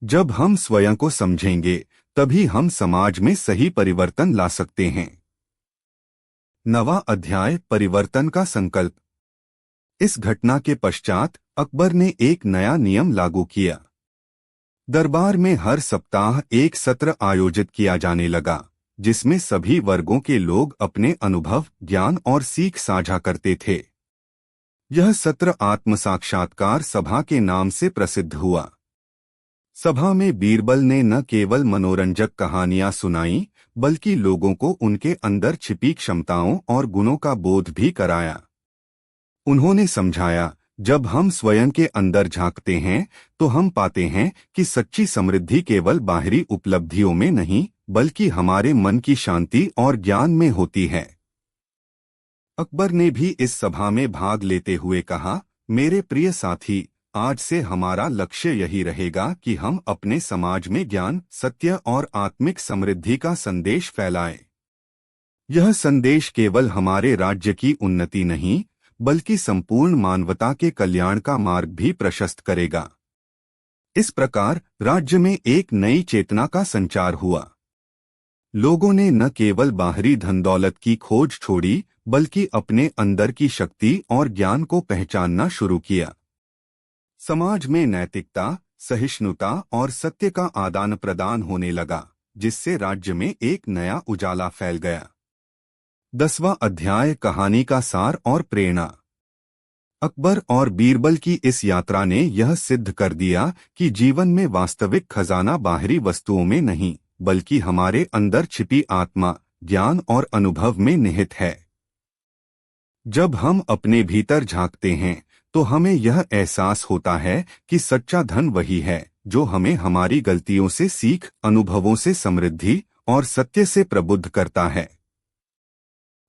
जब हम स्वयं को समझेंगे, तभी हम समाज में सही परिवर्तन ला सकते हैं। 9वां अध्याय, परिवर्तन का संकल्प। इस घटना के पश्चात अकबर ने एक नया नियम लागू किया। दरबार में हर सप्ताह एक सत्र आयोजित किया जाने लगा, जिसमें सभी वर्गों के लोग अपने अनुभव, ज्ञान और सीख साझा करते थे। यह सत्र आत्मसाक्षात्कार सभा के नाम से प्रसिद्ध हुआ। सभा में बीरबल ने न केवल मनोरंजक कहानियां सुनाईं, बल्कि लोगों को उनके अंदर छिपी क्षमताओं और गुणों का बोध भी कराया। उन्होंने समझाया, जब हम स्वयं के अंदर झांकते हैं तो हम पाते हैं कि सच्ची समृद्धि केवल बाहरी उपलब्धियों में नहीं, बल्कि हमारे मन की शांति और ज्ञान में होती है। अकबर ने भी इस सभा में भाग लेते हुए कहा, मेरे प्रिय साथी, आज से हमारा लक्ष्य यही रहेगा कि हम अपने समाज में ज्ञान, सत्य और आत्मिक समृद्धि का संदेश फैलाएं। यह संदेश केवल हमारे राज्य की उन्नति नहीं, बल्कि संपूर्ण मानवता के कल्याण का मार्ग भी प्रशस्त करेगा। इस प्रकार राज्य में एक नई चेतना का संचार हुआ। लोगों ने न केवल बाहरी धन दौलत की खोज छोड़ी, बल्कि अपने अंदर की शक्ति और ज्ञान को पहचानना शुरू किया। समाज में नैतिकता, सहिष्णुता और सत्य का आदान प्रदान होने लगा, जिससे राज्य में एक नया उजाला फैल गया। 10वां अध्याय, कहानी का सार और प्रेरणा। अकबर और बीरबल की इस यात्रा ने यह सिद्ध कर दिया कि जीवन में वास्तविक खजाना बाहरी वस्तुओं में नहीं, बल्कि हमारे अंदर छिपी आत्मा, ज्ञान और अनुभव में निहित है। जब हम अपने भीतर झांकते हैं तो हमें यह एहसास होता है कि सच्चा धन वही है जो हमें हमारी गलतियों से सीख, अनुभवों से समृद्धि और सत्य से प्रबुद्ध करता है।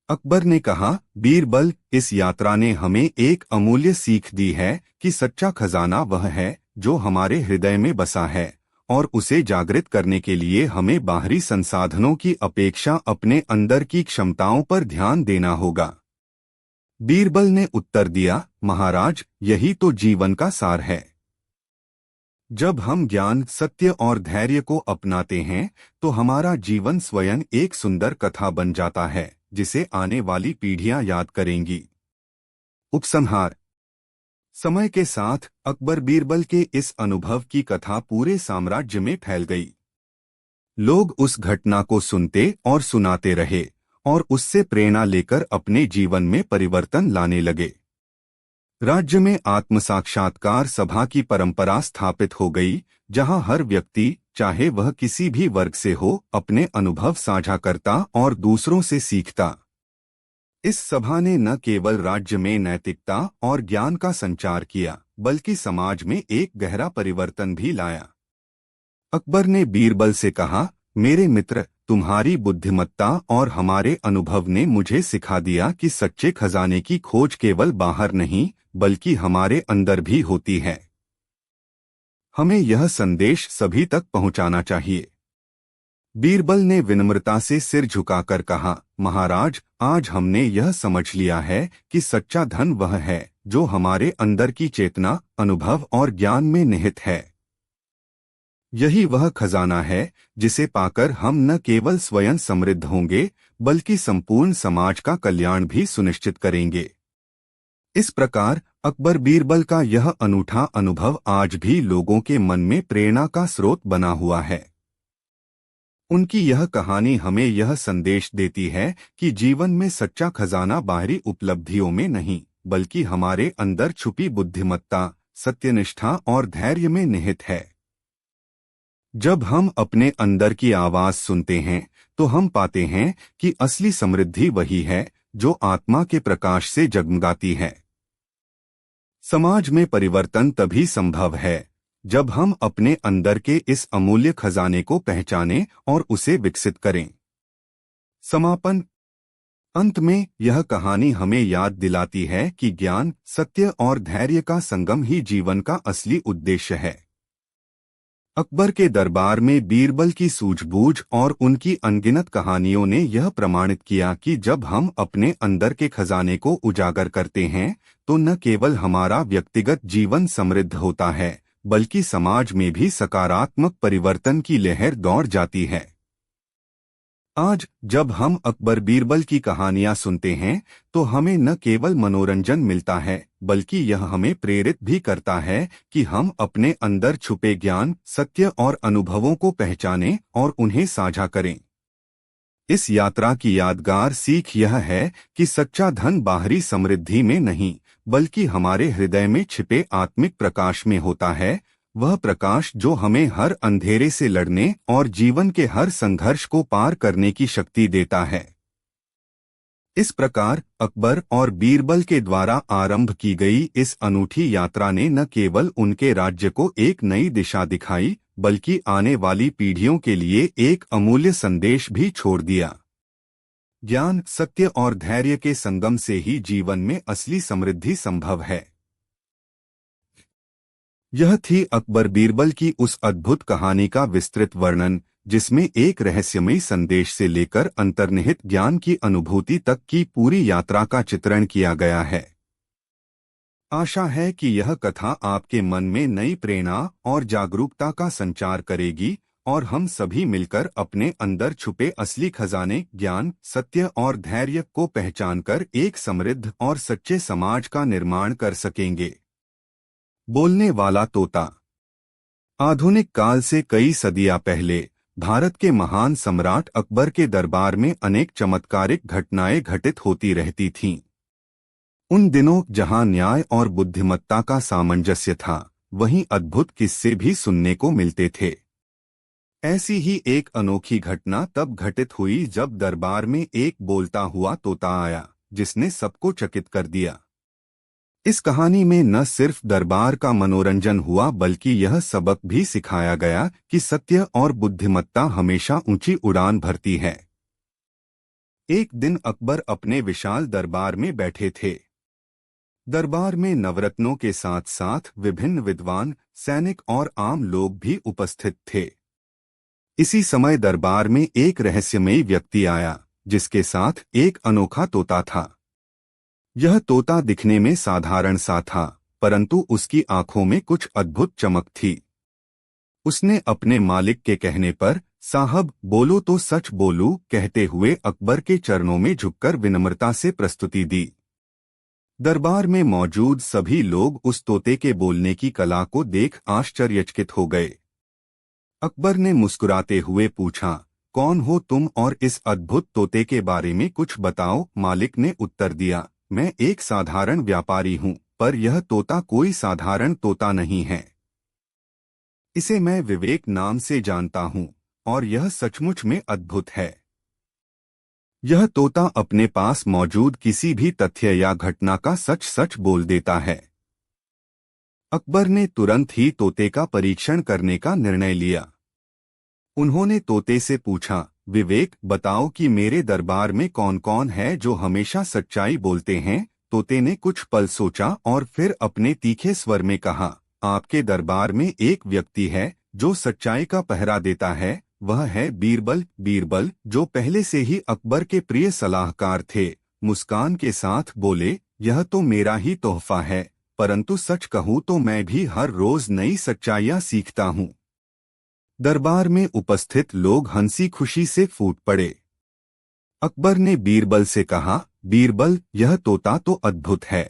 अकबर ने कहा, बीरबल, इस यात्रा ने हमें एक अमूल्य सीख दी है कि सच्चा खजाना वह है जो हमारे हृदय में बसा है, और उसे जागृत करने के लिए हमें बाहरी संसाधनों की अपेक्षा अपने अंदर की क्षमताओं पर ध्यान देना होगा। बीरबल ने उत्तर दिया, महाराज, यही तो जीवन का सार है। जब हम ज्ञान, सत्य और धैर्य को अपनाते हैं तो हमारा जीवन स्वयं एक सुंदर कथा बन जाता है, जिसे आने वाली पीढ़ियां याद करेंगी। उपसंहार। समय के साथ अकबर बीरबल के इस अनुभव की कथा पूरे साम्राज्य में फैल गई। लोग उस घटना को सुनते और सुनाते रहे और उससे प्रेरणा लेकर अपने जीवन में परिवर्तन लाने लगे। राज्य में आत्मसाक्षात्कार सभा की परंपरा स्थापित हो गई, जहां हर व्यक्ति, चाहे वह किसी भी वर्ग से हो, अपने अनुभव साझा करता और दूसरों से सीखता। इस सभा ने न केवल राज्य में नैतिकता और ज्ञान का संचार किया, बल्कि समाज में एक गहरा परिवर्तन भी लाया। अकबर ने बीरबल से कहा, मेरे मित्र, तुम्हारी बुद्धिमत्ता और हमारे अनुभव ने मुझे सिखा दिया कि सच्चे खजाने की खोज केवल बाहर नहीं, बल्कि हमारे अंदर भी होती है। हमें यह संदेश सभी तक पहुंचाना चाहिए। बीरबल ने विनम्रता से सिर झुकाकर कहा, महाराज, आज हमने यह समझ लिया है कि सच्चा धन वह है जो हमारे अंदर की चेतना, अनुभव और ज्ञान में निहित है। यही वह खजाना है जिसे पाकर हम न केवल स्वयं समृद्ध होंगे, बल्कि संपूर्ण समाज का कल्याण भी सुनिश्चित करेंगे। इस प्रकार अकबर बीरबल का यह अनूठा अनुभव आज भी लोगों के मन में प्रेरणा का स्रोत बना हुआ है। उनकी यह कहानी हमें यह संदेश देती है कि जीवन में सच्चा खजाना बाहरी उपलब्धियों में नहीं, बल्कि हमारे अंदर छुपी बुद्धिमत्ता, सत्यनिष्ठा और धैर्य में निहित है। जब हम अपने अंदर की आवाज सुनते हैं, तो हम पाते हैं कि असली समृद्धि वही है जो आत्मा के प्रकाश से जगमगाती है। समाज में परिवर्तन तभी संभव है जब हम अपने अंदर के इस अमूल्य खजाने को पहचानें और उसे विकसित करें। समापन। अंत में यह कहानी हमें याद दिलाती है कि ज्ञान, सत्य और धैर्य का संगम ही जीवन का असली उद्देश्य है। अकबर के दरबार में बीरबल की सूझबूझ और उनकी अनगिनत कहानियों ने यह प्रमाणित किया कि जब हम अपने अंदर के खजाने को उजागर करते हैं, तो न केवल हमारा व्यक्तिगत जीवन समृद्ध होता है, बल्कि समाज में भी सकारात्मक परिवर्तन की लहर दौड़ जाती है। आज जब हम अकबर बीरबल की कहानियां सुनते हैं, तो हमें न केवल मनोरंजन मिलता है, बल्कि यह हमें प्रेरित भी करता है कि हम अपने अंदर छुपे ज्ञान, सत्य और अनुभवों को पहचानें और उन्हें साझा करें। इस यात्रा की यादगार सीख यह है कि सच्चा धन बाहरी समृद्धि में नहीं, बल्कि हमारे हृदय में छिपे आत्मिक प्रकाश में होता है, वह प्रकाश जो हमें हर अंधेरे से लड़ने और जीवन के हर संघर्ष को पार करने की शक्ति देता है। इस प्रकार अकबर और बीरबल के द्वारा आरंभ की गई इस अनूठी यात्रा ने न केवल उनके राज्य को एक नई दिशा दिखाई, बल्कि आने वाली पीढ़ियों के लिए एक अमूल्य संदेश भी छोड़ दिया। ज्ञान, सत्य और धैर्य के संगम से ही जीवन में असली समृद्धि संभव है। यह थी अकबर बीरबल की उस अद्भुत कहानी का विस्तृत वर्णन, जिसमें एक रहस्यमयी संदेश से लेकर अंतर्निहित ज्ञान की अनुभूति तक की पूरी यात्रा का चित्रण किया गया है। आशा है कि यह कथा आपके मन में नई प्रेरणा और जागरूकता का संचार करेगी और हम सभी मिलकर अपने अंदर छुपे असली खजाने ज्ञान, सत्य और धैर्य को पहचानकर एक समृद्ध और सच्चे समाज का निर्माण कर सकेंगे। बोलने वाला तोता। आधुनिक काल से कई सदियां पहले भारत के महान सम्राट अकबर के दरबार में अनेक चमत्कारिक घटनाएं घटित होती रहती थीं। उन दिनों जहां न्याय और बुद्धिमत्ता का सामंजस्य था, वहीं अद्भुत किस्से भी सुनने को मिलते थे। ऐसी ही एक अनोखी घटना तब घटित हुई जब दरबार में एक बोलता हुआ तोता आया, जिसने सबको चकित कर दिया। इस कहानी में न सिर्फ दरबार का मनोरंजन हुआ, बल्कि यह सबक भी सिखाया गया कि सत्य और बुद्धिमत्ता हमेशा ऊंची उड़ान भरती है। एक दिन अकबर अपने विशाल दरबार में बैठे थे। दरबार में नवरत्नों के साथ साथ विभिन्न विद्वान, सैनिक और आम लोग भी उपस्थित थे। इसी समय दरबार में एक रहस्यमयी व्यक्ति आया, जिसके साथ एक अनोखा तोता था। यह तोता दिखने में साधारण सा था, परंतु उसकी आंखों में कुछ अद्भुत चमक थी। उसने अपने मालिक के कहने पर, साहब बोलो तो सच बोलूं, कहते हुए अकबर के चरणों में झुककर विनम्रता से प्रस्तुति दी। दरबार में मौजूद सभी लोग उस तोते के बोलने की कला को देख आश्चर्यचकित हो गए। अकबर ने मुस्कुराते हुए पूछा, कौन हो तुम और इस अद्भुत तोते के बारे में कुछ बताओ। मालिक ने उत्तर दिया, मैं एक साधारण व्यापारी हूं, पर यह तोता कोई साधारण तोता नहीं है। इसे मैं विवेक नाम से जानता हूं और यह सचमुच में अद्भुत है। यह तोता अपने पास मौजूद किसी भी तथ्य या घटना का सच सच बोल देता है। अकबर ने तुरंत ही तोते का परीक्षण करने का निर्णय लिया। उन्होंने तोते से पूछा, विवेक बताओ कि मेरे दरबार में कौन कौन है जो हमेशा सच्चाई बोलते हैं। तोते ने कुछ पल सोचा और फिर अपने तीखे स्वर में कहा, आपके दरबार में एक व्यक्ति है जो सच्चाई का पहरा देता है, वह है बीरबल। बीरबल, जो पहले से ही अकबर के प्रिय सलाहकार थे, मुस्कान के साथ बोले, यह तो मेरा ही तोहफा है, परंतु सच कहूँ तो मैं भी हर रोज नई सच्चाइयाँ सीखता हूँ। दरबार में उपस्थित लोग हंसी खुशी से फूट पड़े। अकबर ने बीरबल से कहा, बीरबल, यह तोता तो अद्भुत है।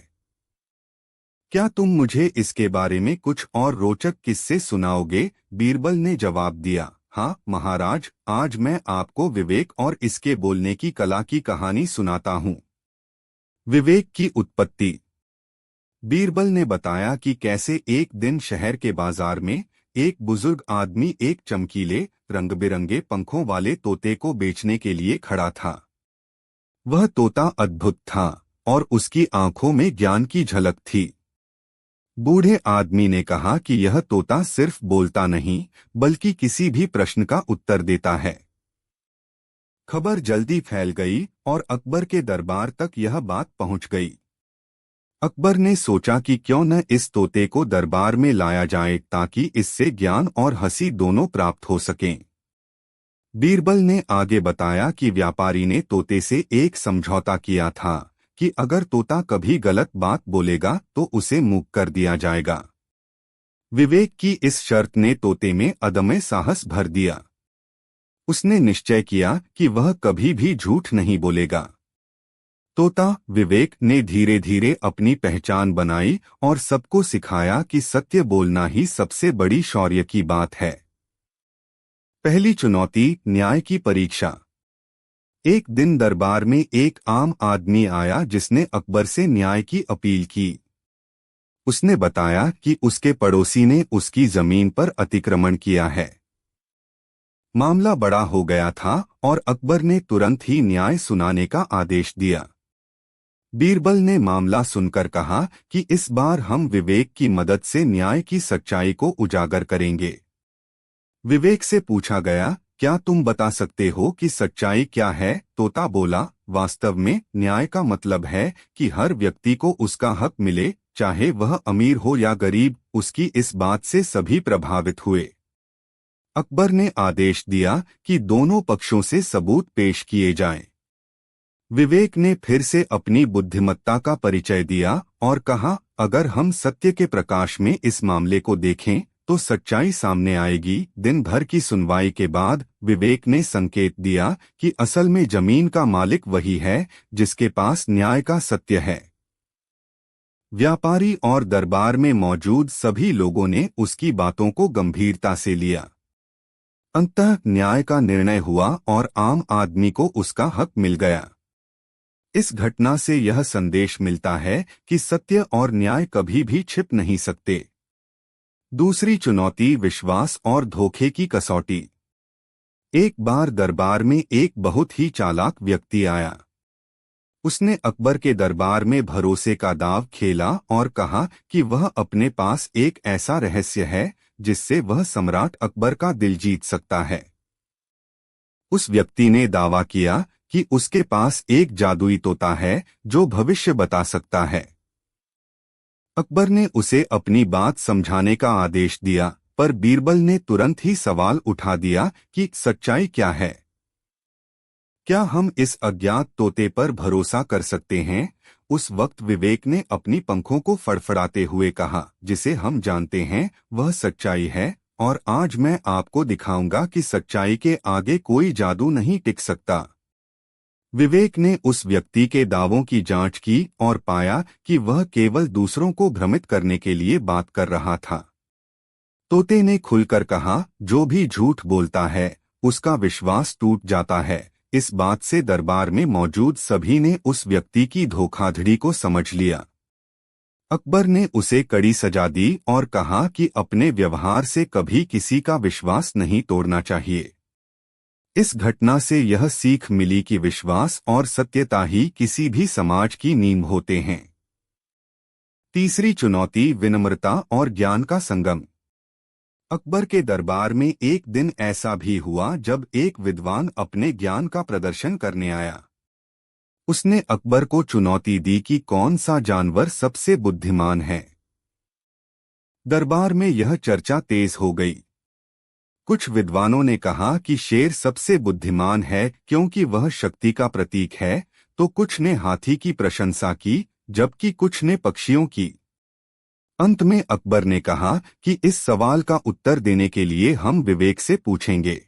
क्या तुम मुझे इसके बारे में कुछ और रोचक किस्से सुनाओगे? बीरबल ने जवाब दिया, हाँ महाराज, आज मैं आपको विवेक और इसके बोलने की कला की कहानी सुनाता हूँ। विवेक की उत्पत्ति। बीरबल ने बताया कि कैसे एक दिन शहर के बाजार में एक बुजुर्ग आदमी एक चमकीले रंग-बिरंगे पंखों वाले तोते को बेचने के लिए खड़ा था। वह तोता अद्भुत था और उसकी आंखों में ज्ञान की झलक थी। बूढ़े आदमी ने कहा कि यह तोता सिर्फ बोलता नहीं, बल्कि किसी भी प्रश्न का उत्तर देता है। खबर जल्दी फैल गई और अकबर के दरबार तक यह बात पहुंच गई। अकबर ने सोचा कि क्यों न इस तोते को दरबार में लाया जाए ताकि इससे ज्ञान और हंसी दोनों प्राप्त हो सकें। बीरबल ने आगे बताया कि व्यापारी ने तोते से एक समझौता किया था कि अगर तोता कभी गलत बात बोलेगा तो उसे मूक कर दिया जाएगा। विवेक की इस शर्त ने तोते में अदम्य साहस भर दिया। उसने निश्चय किया कि वह कभी भी झूठ नहीं बोलेगा। तोता विवेक ने धीरे धीरे अपनी पहचान बनाई और सबको सिखाया कि सत्य बोलना ही सबसे बड़ी शौर्य की बात है। पहली चुनौती, न्याय की परीक्षा। एक दिन दरबार में एक आम आदमी आया जिसने अकबर से न्याय की अपील की। उसने बताया कि उसके पड़ोसी ने उसकी जमीन पर अतिक्रमण किया है। मामला बड़ा हो गया था और अकबर ने तुरंत ही न्याय सुनाने का आदेश दिया। बीरबल ने मामला सुनकर कहा कि इस बार हम विवेक की मदद से न्याय की सच्चाई को उजागर करेंगे। विवेक से पूछा गया, क्या तुम बता सकते हो कि सच्चाई क्या है? तोता बोला, वास्तव में न्याय का मतलब है कि हर व्यक्ति को उसका हक मिले, चाहे वह अमीर हो या गरीब। उसकी इस बात से सभी प्रभावित हुए। अकबर ने आदेश दिया कि दोनों पक्षों से सबूत पेश किए जाएं। विवेक ने फिर से अपनी बुद्धिमत्ता का परिचय दिया और कहा, अगर हम सत्य के प्रकाश में इस मामले को देखें तो सच्चाई सामने आएगी। दिन भर की सुनवाई के बाद विवेक ने संकेत दिया कि असल में जमीन का मालिक वही है जिसके पास न्याय का सत्य है। व्यापारी और दरबार में मौजूद सभी लोगों ने उसकी बातों को गंभीरता से लिया। अंततः न्याय का निर्णय हुआ और आम आदमी को उसका हक मिल गया। इस घटना से यह संदेश मिलता है कि सत्य और न्याय कभी भी छिप नहीं सकते। दूसरी चुनौती, विश्वास और धोखे की कसौटी। एक बार दरबार में एक बहुत ही चालाक व्यक्ति आया। उसने अकबर के दरबार में भरोसे का दांव खेला और कहा कि वह अपने पास एक ऐसा रहस्य है जिससे वह सम्राट अकबर का दिल जीत सकता है। उस व्यक्ति ने दावा किया कि उसके पास एक जादुई तोता है जो भविष्य बता सकता है। अकबर ने उसे अपनी बात समझाने का आदेश दिया, पर बीरबल ने तुरंत ही सवाल उठा दिया कि सच्चाई क्या है? क्या हम इस अज्ञात तोते पर भरोसा कर सकते हैं? उस वक्त विवेक ने अपनी पंखों को फड़फड़ाते हुए कहा, जिसे हम जानते हैं वह सच्चाई है, और आज मैं आपको दिखाऊंगा कि सच्चाई के आगे कोई जादू नहीं टिक सकता। विवेक ने उस व्यक्ति के दावों की जांच की और पाया कि वह केवल दूसरों को भ्रमित करने के लिए बात कर रहा था। तोते ने खुलकर कहा, जो भी झूठ बोलता है उसका विश्वास टूट जाता है। इस बात से दरबार में मौजूद सभी ने उस व्यक्ति की धोखाधड़ी को समझ लिया। अकबर ने उसे कड़ी सजा दी और कहा कि अपने व्यवहार से कभी किसी का विश्वास नहीं तोड़ना चाहिए। इस घटना से यह सीख मिली कि विश्वास और सत्यता ही किसी भी समाज की नींव होते हैं। तीसरी चुनौती, विनम्रता और ज्ञान का संगम। अकबर के दरबार में एक दिन ऐसा भी हुआ जब एक विद्वान अपने ज्ञान का प्रदर्शन करने आया। उसने अकबर को चुनौती दी कि कौन सा जानवर सबसे बुद्धिमान है। दरबार में यह चर्चा तेज हो गई। कुछ विद्वानों ने कहा कि शेर सबसे बुद्धिमान है क्योंकि वह शक्ति का प्रतीक है, तो कुछ ने हाथी की प्रशंसा की, जबकि कुछ ने पक्षियों की। अंत में अकबर ने कहा कि इस सवाल का उत्तर देने के लिए हम विवेक से पूछेंगे।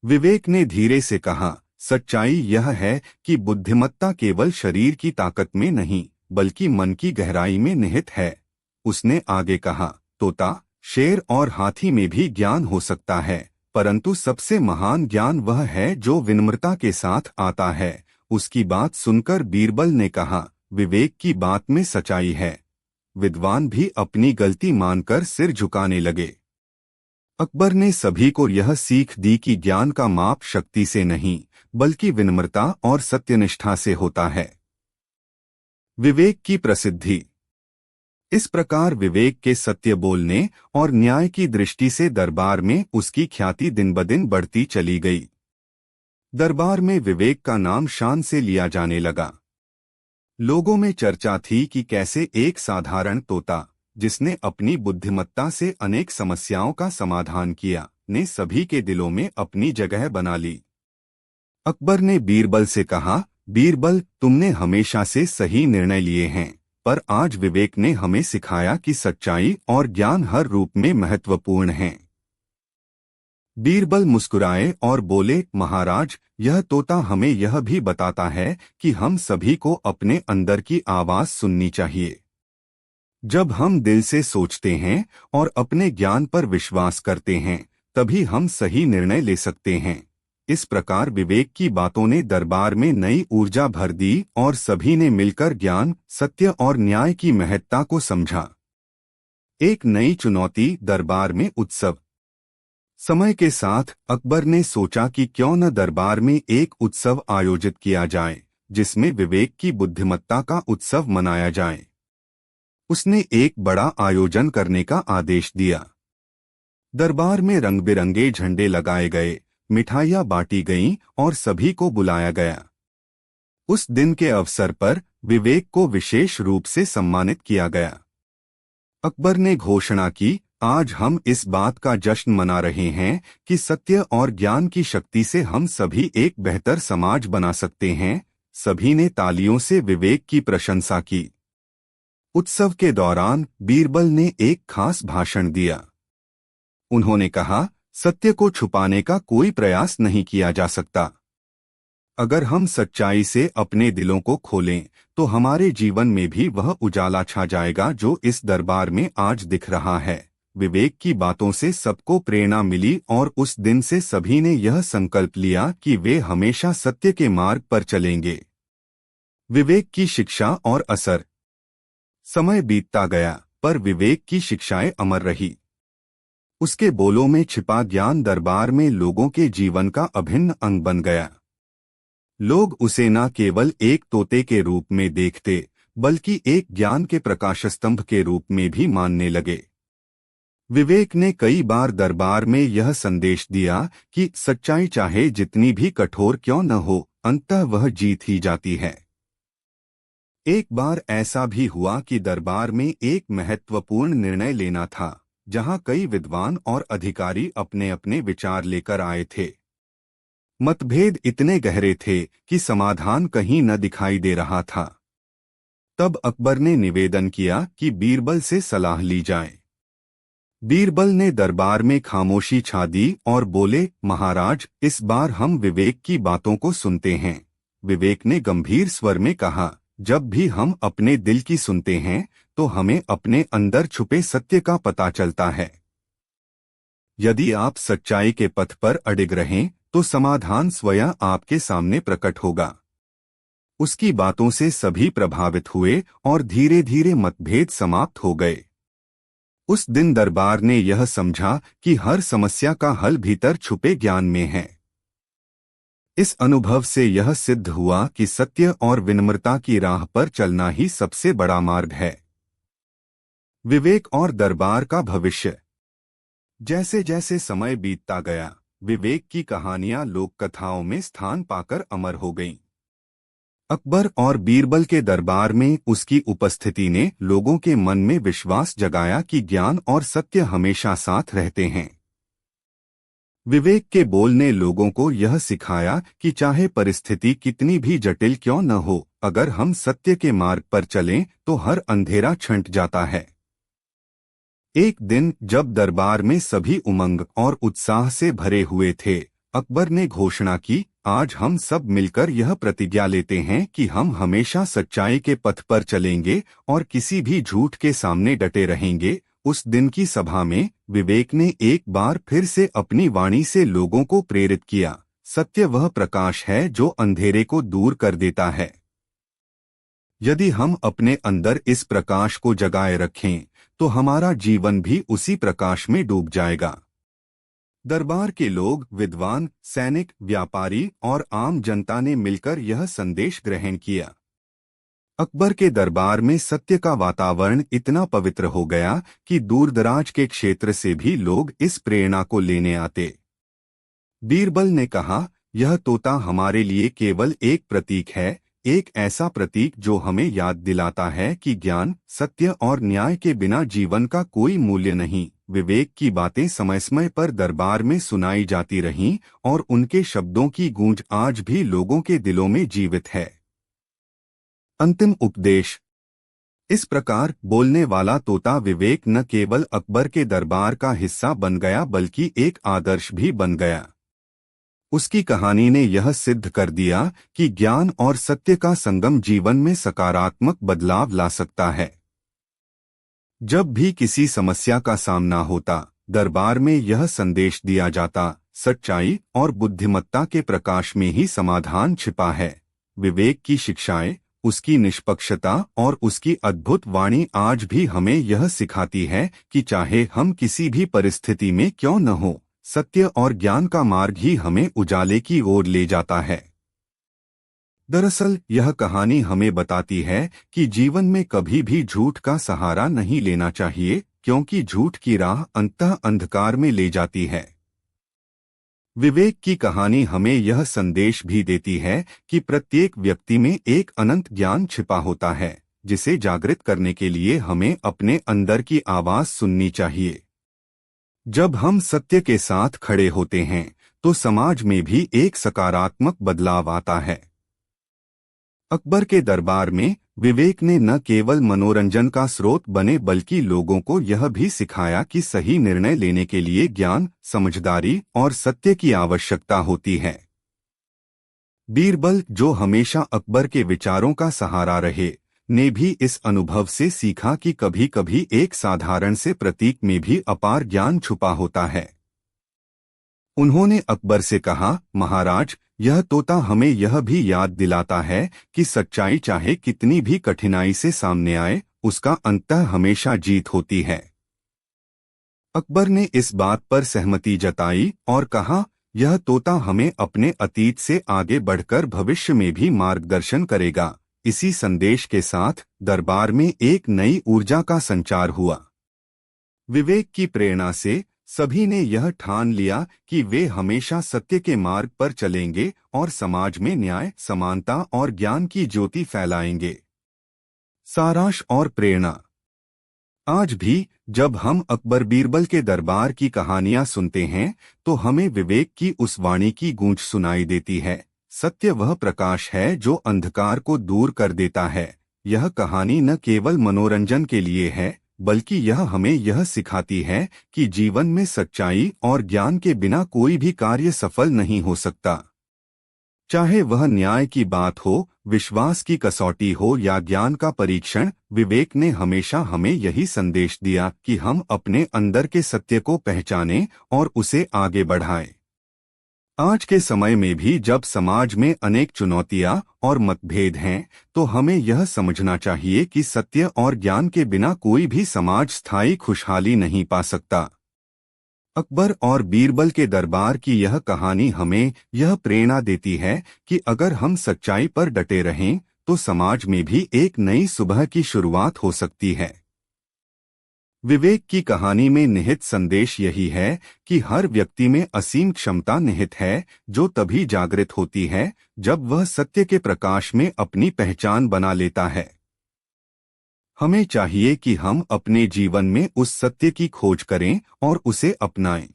विवेक ने धीरे से कहा, सच्चाई यह है कि बुद्धिमत्ता केवल शरीर की ताकत में नहीं, बल्कि मन की गहराई में निहित है। उसने आगे कहा, तोता, शेर और हाथी में भी ज्ञान हो सकता है, परंतु सबसे महान ज्ञान वह है जो विनम्रता के साथ आता है। उसकी बात सुनकर बीरबल ने कहा, विवेक की बात में सच्चाई है। विद्वान भी अपनी गलती मानकर सिर झुकाने लगे। अकबर ने सभी को यह सीख दी कि ज्ञान का माप शक्ति से नहीं, बल्कि विनम्रता और सत्यनिष्ठा से होता है। विवेक की प्रसिद्धि। इस प्रकार विवेक के सत्य बोलने और न्याय की दृष्टि से दरबार में उसकी ख्याति दिन-ब-दिन बढ़ती चली गई। दरबार में विवेक का नाम शान से लिया जाने लगा। लोगों में चर्चा थी कि कैसे एक साधारण तोता, जिसने अपनी बुद्धिमत्ता से अनेक समस्याओं का समाधान किया, ने सभी के दिलों में अपनी जगह बना ली। अकबर ने बीरबल से कहा, बीरबल, तुमने हमेशा से सही निर्णय लिए हैं, पर आज विवेक ने हमें सिखाया कि सच्चाई और ज्ञान हर रूप में महत्वपूर्ण हैं। बीरबल मुस्कुराए और बोले, महाराज, यह तोता हमें यह भी बताता है कि हम सभी को अपने अंदर की आवाज सुननी चाहिए। जब हम दिल से सोचते हैं और अपने ज्ञान पर विश्वास करते हैं, तभी हम सही निर्णय ले सकते हैं। इस प्रकार विवेक की बातों ने दरबार में नई ऊर्जा भर दी और सभी ने मिलकर ज्ञान, सत्य और न्याय की महत्ता को समझा। एक नई चुनौती, दरबार में उत्सव। समय के साथ अकबर ने सोचा कि क्यों न दरबार में एक उत्सव आयोजित किया जाए, जिसमें विवेक की बुद्धिमत्ता का उत्सव मनाया जाए। उसने एक बड़ा आयोजन करने का आदेश दिया। दरबार में रंग बिरंगे झंडे लगाए गए, मिठाइयाँ बांटी गईं और सभी को बुलाया गया। उस दिन के अवसर पर विवेक को विशेष रूप से सम्मानित किया गया। अकबर ने घोषणा की, आज हम इस बात का जश्न मना रहे हैं कि सत्य और ज्ञान की शक्ति से हम सभी एक बेहतर समाज बना सकते हैं। सभी ने तालियों से विवेक की प्रशंसा की। उत्सव के दौरान बीरबल ने एक खास भाषण दिया। उन्होंने कहा, सत्य को छुपाने का कोई प्रयास नहीं किया जा सकता। अगर हम सच्चाई से अपने दिलों को खोलें, तो हमारे जीवन में भी वह उजाला छा जाएगा जो इस दरबार में आज दिख रहा है। विवेक की बातों से सबको प्रेरणा मिली और उस दिन से सभी ने यह संकल्प लिया कि वे हमेशा सत्य के मार्ग पर चलेंगे। विवेक की शिक्षा और असर। समय बीतता गया, पर विवेक की शिक्षाएं अमर रही। उसके बोलों में छिपा ज्ञान दरबार में लोगों के जीवन का अभिन्न अंग बन गया। लोग उसे न केवल एक तोते के रूप में देखते, बल्कि एक ज्ञान के प्रकाशस्तंभ के रूप में भी मानने लगे। विवेक ने कई बार दरबार में यह संदेश दिया कि सच्चाई चाहे जितनी भी कठोर क्यों न हो, अंततः वह जीत ही जाती है। एक बार ऐसा भी हुआ कि दरबार में एक महत्वपूर्ण निर्णय लेना था, जहां कई विद्वान और अधिकारी अपने अपने विचार लेकर आए थे। मतभेद इतने गहरे थे कि समाधान कहीं न दिखाई दे रहा था। तब अकबर ने निवेदन किया कि बीरबल से सलाह ली जाए। बीरबल ने दरबार में खामोशी छा दी और बोले, महाराज, इस बार हम विवेक की बातों को सुनते हैं। विवेक ने गंभीर स्वर में कहा, जब भी हम अपने दिल की सुनते हैं, तो हमें अपने अंदर छुपे सत्य का पता चलता है। यदि आप सच्चाई के पथ पर अडिग रहें, तो समाधान स्वयं आपके सामने प्रकट होगा। उसकी बातों से सभी प्रभावित हुए और धीरे धीरे मतभेद समाप्त हो गए। उस दिन दरबार ने यह समझा कि हर समस्या का हल भीतर छुपे ज्ञान में है। इस अनुभव से यह सिद्ध हुआ कि सत्य और विनम्रता की राह पर चलना ही सबसे बड़ा मार्ग है। विवेक और दरबार का भविष्य। जैसे जैसे समय बीतता गया, विवेक की कहानियां लोक कथाओं में स्थान पाकर अमर हो गईं। अकबर और बीरबल के दरबार में उसकी उपस्थिति ने लोगों के मन में विश्वास जगाया कि ज्ञान और सत्य हमेशा साथ रहते हैं। विवेक के बोल ने लोगों को यह सिखाया कि चाहे परिस्थिति कितनी भी जटिल क्यों न हो, अगर हम सत्य के मार्ग पर चलें तो हर अंधेरा छंट जाता है। एक दिन जब दरबार में सभी उमंग और उत्साह से भरे हुए थे, अकबर ने घोषणा की, आज हम सब मिलकर यह प्रतिज्ञा लेते हैं कि हम हमेशा सच्चाई के पथ पर चलेंगे और किसी भी झूठ के सामने डटे रहेंगे। उस दिन की सभा में विवेक ने एक बार फिर से अपनी वाणी से लोगों को प्रेरित किया, सत्य वह प्रकाश है जो अंधेरे को दूर कर देता है। यदि हम अपने अंदर इस प्रकाश को जगाए रखें तो हमारा जीवन भी उसी प्रकाश में डूब जाएगा। दरबार के लोग, विद्वान, सैनिक, व्यापारी और आम जनता ने मिलकर यह संदेश ग्रहण किया। अकबर के दरबार में सत्य का वातावरण इतना पवित्र हो गया कि दूरदराज के क्षेत्र से भी लोग इस प्रेरणा को लेने आते। बीरबल ने कहा, यह तोता हमारे लिए केवल एक प्रतीक है, एक ऐसा प्रतीक जो हमें याद दिलाता है कि ज्ञान, सत्य और न्याय के बिना जीवन का कोई मूल्य नहीं। विवेक की बातें समय समय पर दरबार में सुनाई जाती रहीं और उनके शब्दों की गूंज आज भी लोगों के दिलों में जीवित है। अंतिम उपदेश। इस प्रकार बोलने वाला तोता विवेक न केवल अकबर के दरबार का हिस्सा बन गया बल्कि एक आदर्श भी बन गया। उसकी कहानी ने यह सिद्ध कर दिया कि ज्ञान और सत्य का संगम जीवन में सकारात्मक बदलाव ला सकता है। जब भी किसी समस्या का सामना होता, दरबार में यह संदेश दिया जाता, सच्चाई और बुद्धिमत्ता के प्रकाश में ही समाधान छिपा है। विवेक की शिक्षाएं, उसकी निष्पक्षता और उसकी अद्भुत वाणी आज भी हमें यह सिखाती है कि चाहे हम किसी भी परिस्थिति में क्यों न हो, सत्य और ज्ञान का मार्ग ही हमें उजाले की ओर ले जाता है। दरअसल यह कहानी हमें बताती है कि जीवन में कभी भी झूठ का सहारा नहीं लेना चाहिए, क्योंकि झूठ की राह अंततः अंधकार में ले जाती है। विवेक की कहानी हमें यह संदेश भी देती है कि प्रत्येक व्यक्ति में एक अनंत ज्ञान छिपा होता है, जिसे जागृत करने के लिए हमें अपने अंदर की आवाज सुननी चाहिए। जब हम सत्य के साथ खड़े होते हैं तो समाज में भी एक सकारात्मक बदलाव आता है। अकबर के दरबार में विवेक ने न केवल मनोरंजन का स्रोत बने बल्कि लोगों को यह भी सिखाया कि सही निर्णय लेने के लिए ज्ञान, समझदारी और सत्य की आवश्यकता होती है। बीरबल, जो हमेशा अकबर के विचारों का सहारा रहे, ने भी इस अनुभव से सीखा कि कभी-कभी एक साधारण से प्रतीक में भी अपार ज्ञान छुपा होता है। उन्होंने अकबर से कहा, महाराज, यह तोता हमें यह भी याद दिलाता है कि सच्चाई चाहे कितनी भी कठिनाई से सामने आए, उसका अंततः हमेशा जीत होती है। अकबर ने इस बात पर सहमति जताई और कहा, यह तोता हमें अपने अतीत से आगे बढ़कर भविष्य में भी मार्गदर्शन करेगा। इसी संदेश के साथ दरबार में एक नई ऊर्जा का संचार हुआ। विवेक की प्रेरणा से सभी ने यह ठान लिया कि वे हमेशा सत्य के मार्ग पर चलेंगे और समाज में न्याय, समानता और ज्ञान की ज्योति फैलाएंगे। सारांश और प्रेरणा। आज भी जब हम अकबर बीरबल के दरबार की कहानियां सुनते हैं तो हमें विवेक की उस वाणी की गूंज सुनाई देती है, सत्य वह प्रकाश है जो अंधकार को दूर कर देता है। यह कहानी न केवल मनोरंजन के लिए है बल्कि यह हमें यह सिखाती है कि जीवन में सच्चाई और ज्ञान के बिना कोई भी कार्य सफल नहीं हो सकता। चाहे वह न्याय की बात हो, विश्वास की कसौटी हो या ज्ञान का परीक्षण, विवेक ने हमेशा हमें यही संदेश दिया कि हम अपने अंदर के सत्य को पहचानें और उसे आगे बढ़ाएं। आज के समय में भी जब समाज में अनेक चुनौतियां और मतभेद हैं, तो हमें यह समझना चाहिए कि सत्य और ज्ञान के बिना कोई भी समाज स्थायी खुशहाली नहीं पा सकता। अकबर और बीरबल के दरबार की यह कहानी हमें यह प्रेरणा देती है कि अगर हम सच्चाई पर डटे रहें तो समाज में भी एक नई सुबह की शुरुआत हो सकती है। विवेक की कहानी में निहित संदेश यही है कि हर व्यक्ति में असीम क्षमता निहित है, जो तभी जागृत होती है जब वह सत्य के प्रकाश में अपनी पहचान बना लेता है। हमें चाहिए कि हम अपने जीवन में उस सत्य की खोज करें और उसे अपनाएं।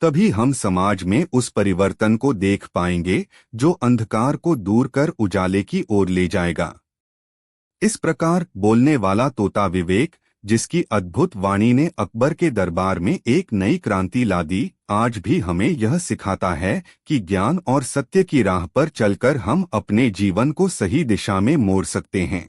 तभी हम समाज में उस परिवर्तन को देख पाएंगे जो अंधकार को दूर कर उजाले की ओर ले जाएगा। इस प्रकार बोलने वाला तोता विवेक जिसकी अद्भुत वाणी ने अकबर के दरबार में एक नई क्रांति ला दी, आज भी हमें यह सिखाता है कि ज्ञान और सत्य की राह पर चलकर हम अपने जीवन को सही दिशा में मोड़ सकते हैं।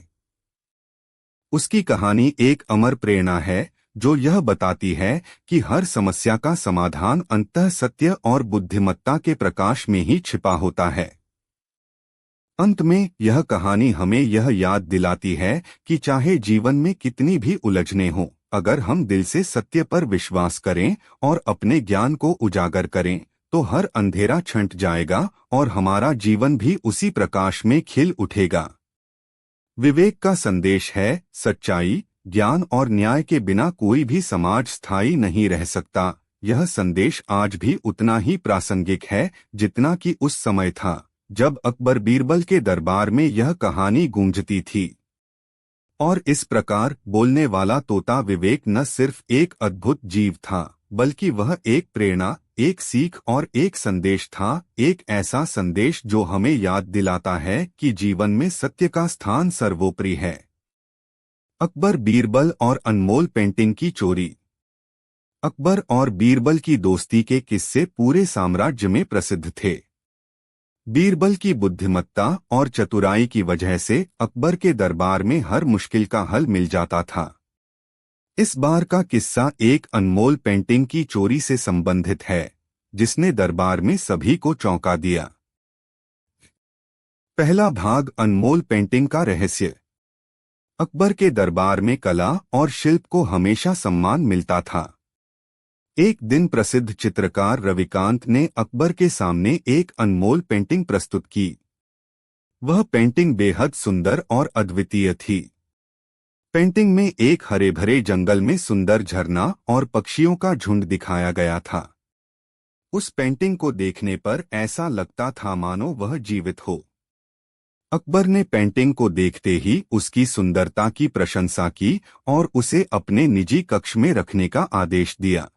उसकी कहानी एक अमर प्रेरणा है, जो यह बताती है कि हर समस्या का समाधान अंततः सत्य और बुद्धिमत्ता के प्रकाश में ही छिपा होता है। अंत में यह कहानी हमें यह याद दिलाती है कि चाहे जीवन में कितनी भी उलझनें हों, अगर हम दिल से सत्य पर विश्वास करें और अपने ज्ञान को उजागर करें, तो हर अंधेरा छंट जाएगा और हमारा जीवन भी उसी प्रकाश में खिल उठेगा। विवेक का संदेश है, सच्चाई, ज्ञान और न्याय के बिना कोई भी समाज स्थायी नहीं रह सकता। यह संदेश आज भी उतना ही प्रासंगिक है जितना कि उस समय था जब अकबर बीरबल के दरबार में यह कहानी गूंजती थी। और इस प्रकार बोलने वाला तोता विवेक न सिर्फ एक अद्भुत जीव था, बल्कि वह एक प्रेरणा, एक सीख और एक संदेश था, एक ऐसा संदेश जो हमें याद दिलाता है कि जीवन में सत्य का स्थान सर्वोपरि है। अकबर बीरबल और अनमोल पेंटिंग की चोरी। अकबर और बीरबल की दोस्ती के किस्से पूरे साम्राज्य में प्रसिद्ध थे। बीरबल की बुद्धिमत्ता और चतुराई की वजह से अकबर के दरबार में हर मुश्किल का हल मिल जाता था। इस बार का किस्सा एक अनमोल पेंटिंग की चोरी से संबंधित है, जिसने दरबार में सभी को चौंका दिया। पहला भाग, अनमोल पेंटिंग का रहस्य। अकबर के दरबार में कला और शिल्प को हमेशा सम्मान मिलता था। एक दिन प्रसिद्ध चित्रकार रविकांत ने अकबर के सामने एक अनमोल पेंटिंग प्रस्तुत की। वह पेंटिंग बेहद सुंदर और अद्वितीय थी। पेंटिंग में एक हरे भरे जंगल में सुंदर झरना और पक्षियों का झुंड दिखाया गया था। उस पेंटिंग को देखने पर ऐसा लगता था मानो वह जीवित हो। अकबर ने पेंटिंग को देखते ही उसकी सुंदरता की प्रशंसा की और उसे अपने निजी कक्ष में रखने का आदेश दिया।